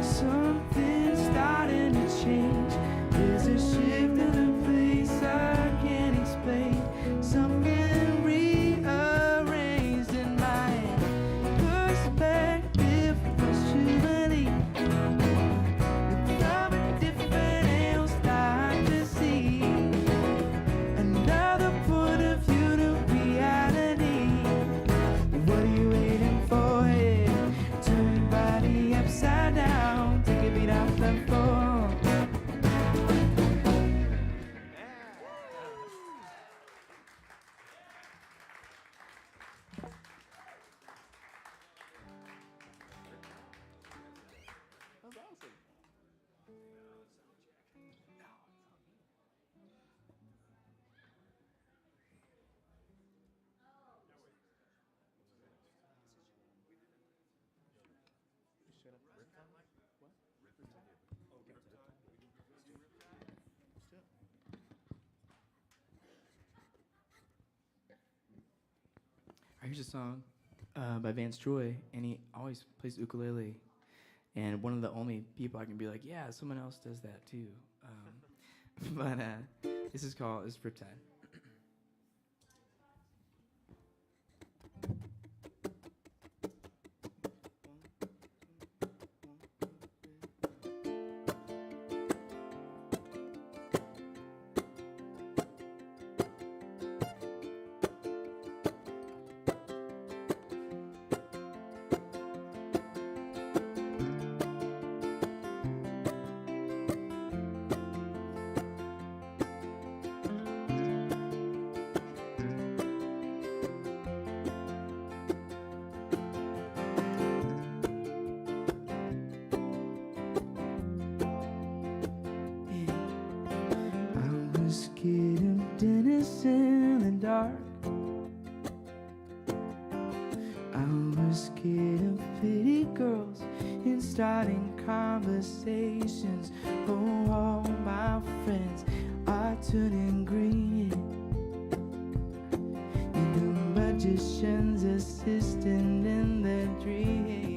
Something's starting to change. There's a shift in the place I can't explain. Something rearranged in my perspective, what you believe. Look from a different angle, start to see another point of view to reality. What are you waiting for? Turn your body upside down, take a beat off the floor. Here's a song by Vance Joy, and he always plays ukulele. And one of the only people I can be like, yeah, someone else does that too. But this is called Riptide. Scared of Dennis in the dark. I was scared of pretty girls and starting conversations. Oh, all my friends are turning green. And the magician's assistant in their dreams.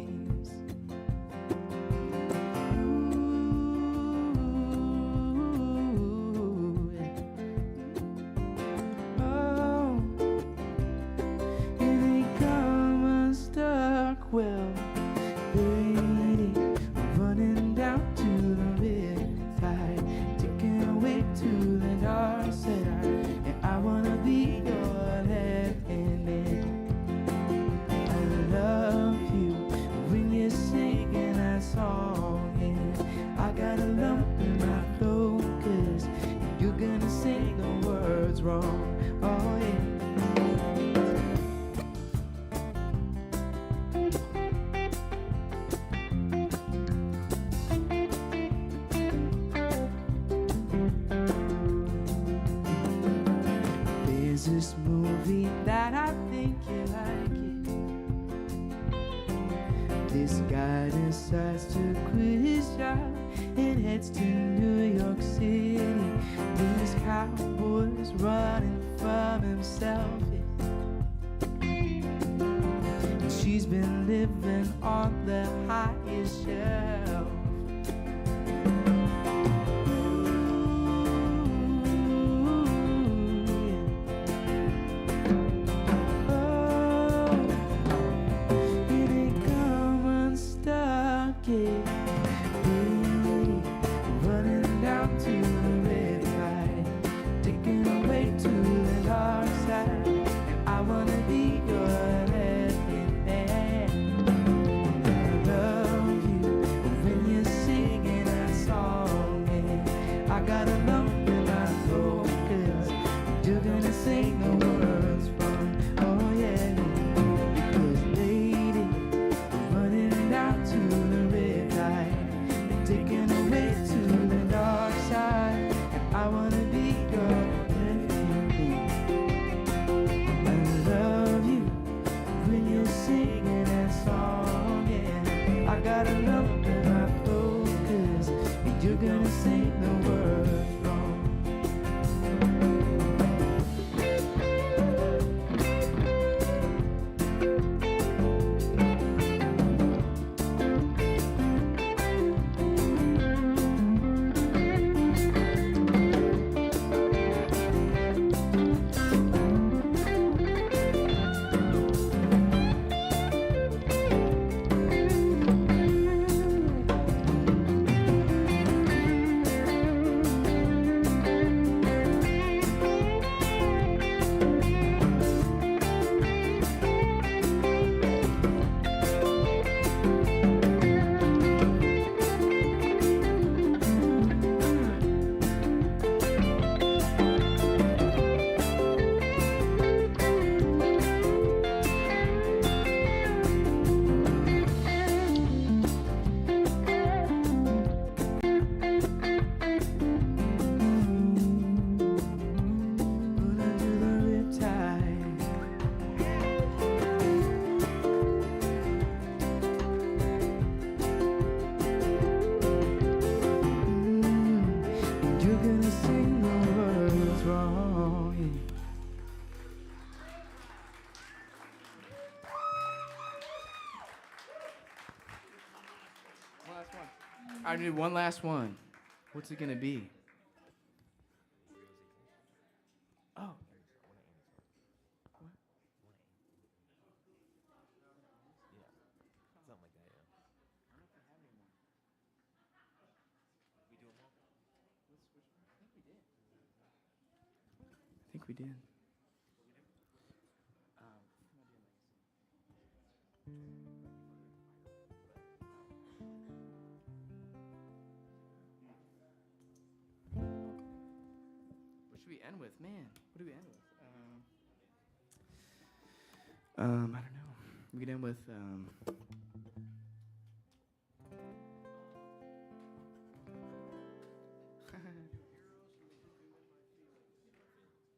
Well, lady, running down to the riverside, taking away to wrong. Oh yeah. There's this movie that I think you like it. This guy decides to quit his job and heads to New York City. This cowboy's running from himself. And she's been living on the highest shelf. I need one last one. What's it gonna be? Oh. I think we did. What should we end with? Man, what do we end with? I don't know. We could end with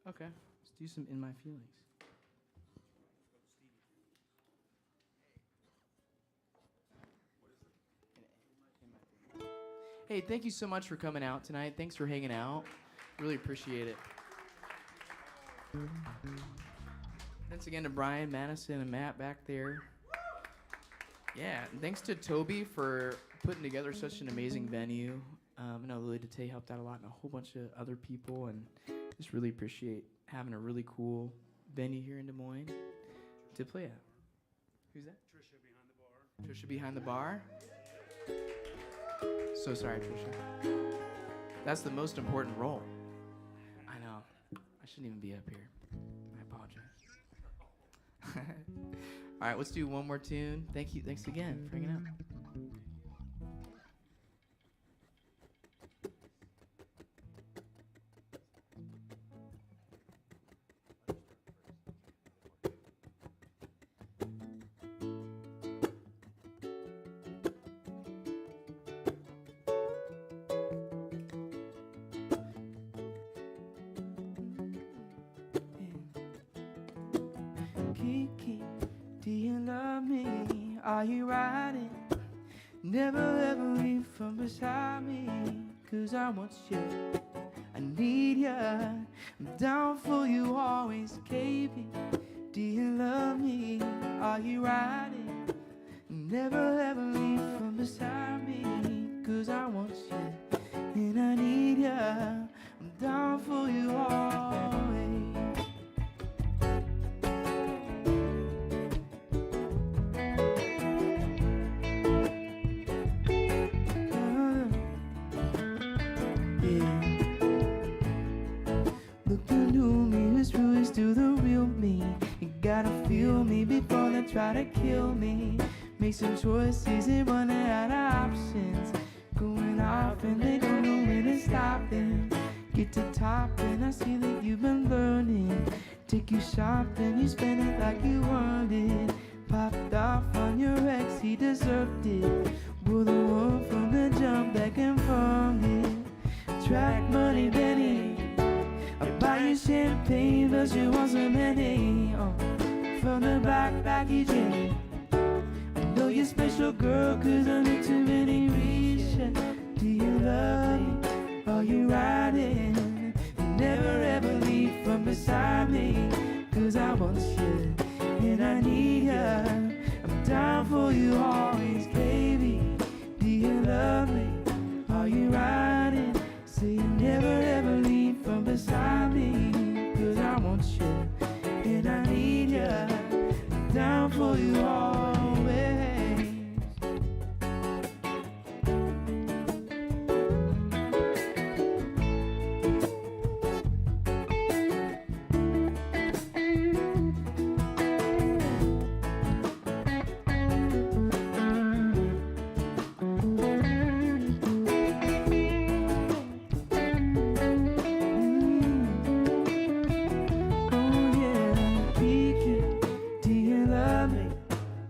okay, let's do some In My Feelings. Hey, thank you so much for coming out tonight. Thanks for hanging out. Really appreciate it. Thanks again to Brian, Madison, and Matt back there. Yeah, and thanks to Toby for putting together such an amazing venue. I know Lily Dete helped out a lot and a whole bunch of other people, and just really appreciate having a really cool venue here in Des Moines to play at. Who's that? Trisha behind the bar. Trisha behind the bar. So sorry, Trisha. That's the most important role. I know. I shouldn't even be up here. I apologize. All right, let's do one more tune. Thank you. Thanks again for hanging out. Kiki, do you love me? Are you riding? Never ever leave from beside me, 'cause I want you, I need you, I'm down for you always, KB. Do you love me? Are you riding? Never ever leave from beside me, 'cause I want you and I need you, I'm down for you always. Look into me, who's true is to the real me. You gotta feel me before they try to kill me. Make some choices and run out of options. Going off and they don't know when to stop them. Get to top and I see that you've been learning. Take you shopping, you spend it like you earned it. Popped off on your ex, he deserved it. Were the one from the jump that confirmed it. Track money, Benny. I buy you champagne, but you want some Henny. From the back you Jenny. I know you're special, girl, 'cause I make too many reasons. Do you love me? Are you riding? Never ever leave from beside me, 'cause I want you and I need you, I'm down for you always, baby. Do you love me? Are you riding? Say you never ever leave from beside me, 'cause I want you and I need you, I'm down for you always.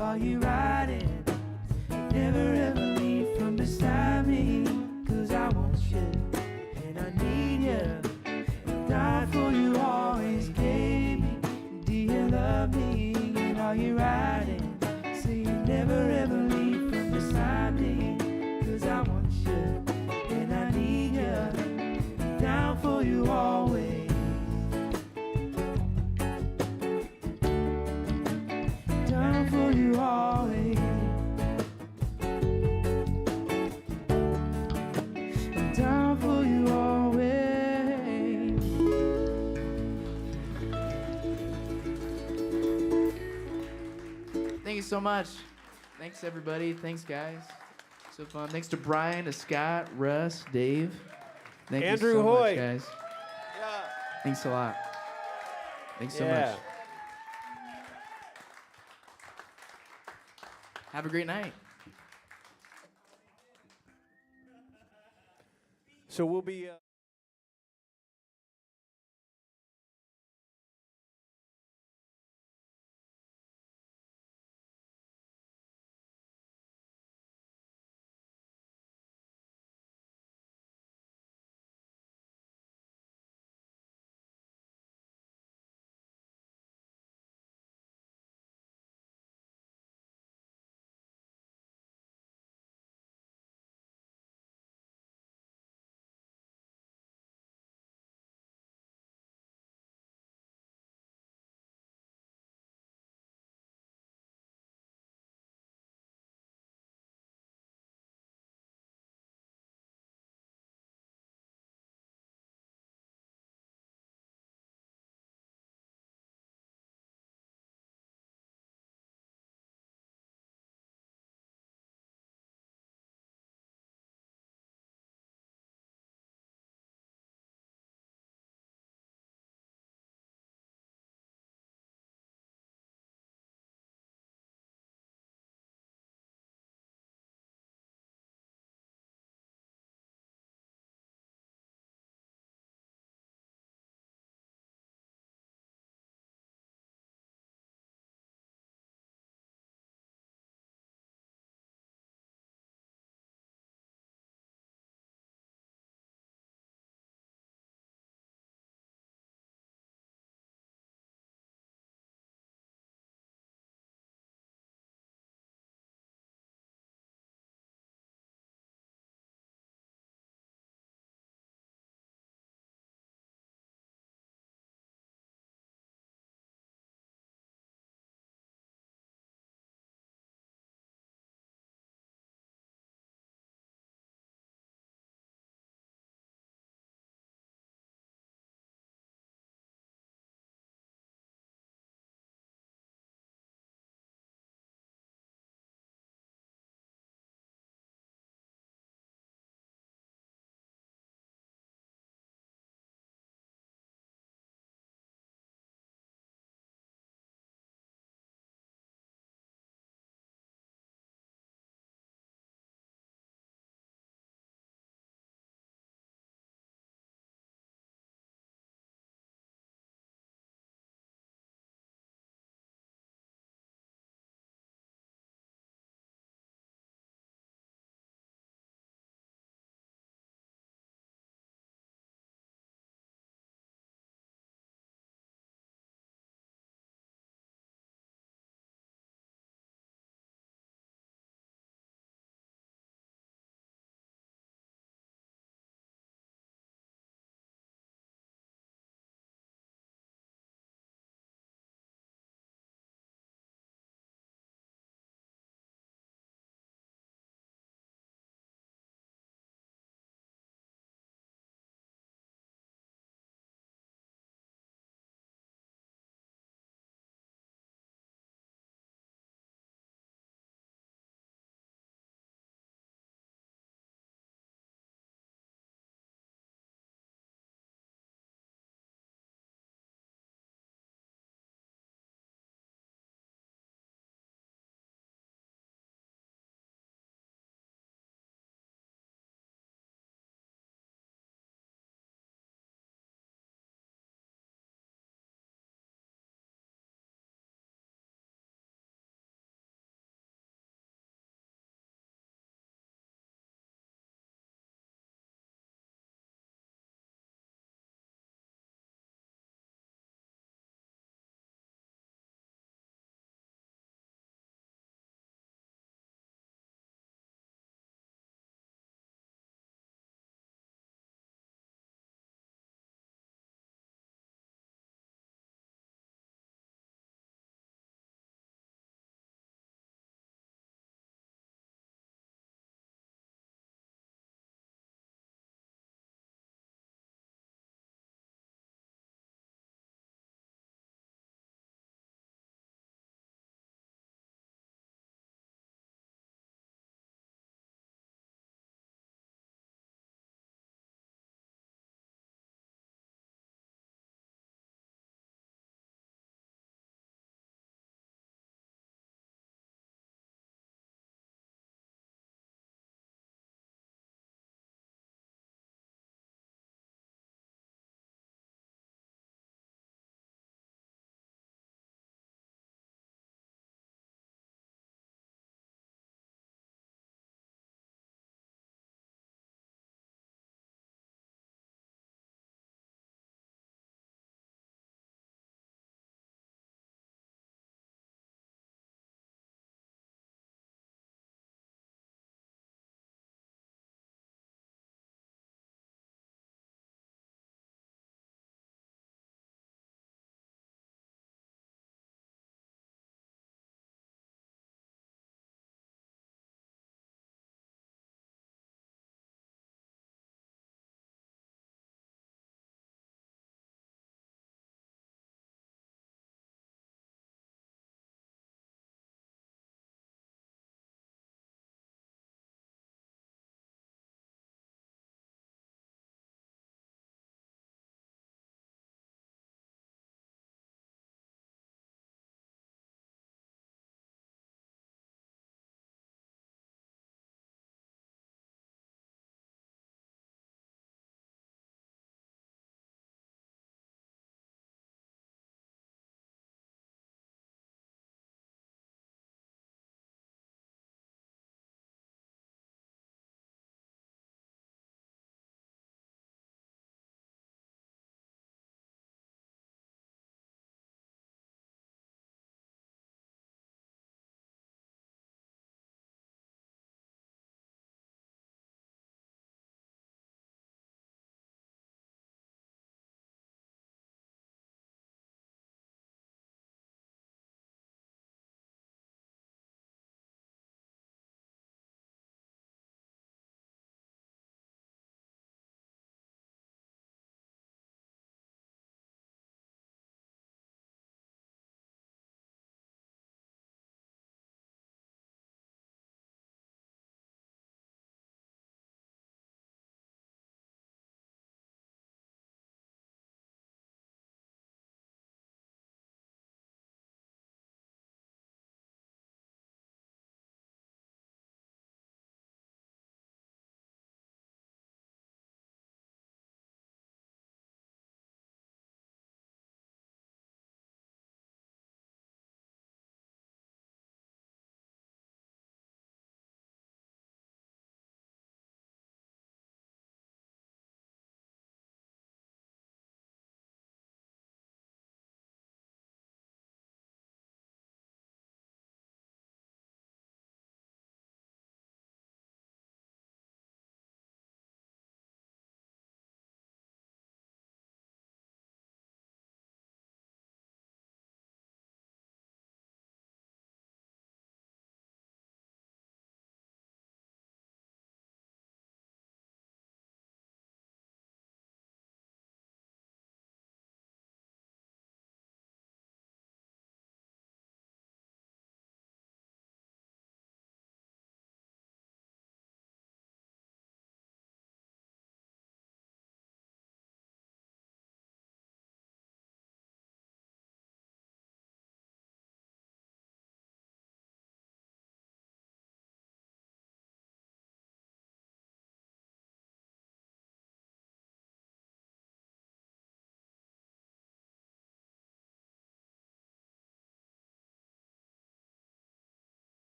Are you riding? Never ever leave from beside me, 'cause I want you and I need you, die for you always, baby. Do you love me? And are you riding? Say you never ever leave from beside me, 'cause I want you and I need you, down for you always. Down for you always. I'm down for you always. Thank you so much. Thanks, everybody. Thanks, guys. So fun. Thanks to Bryan, to Scott, Russ, Dave. Thank Andrew you so Hoyt. much, guys. Yeah. Thanks a lot. Thanks so Yeah. much. Have a great night. So we'll be.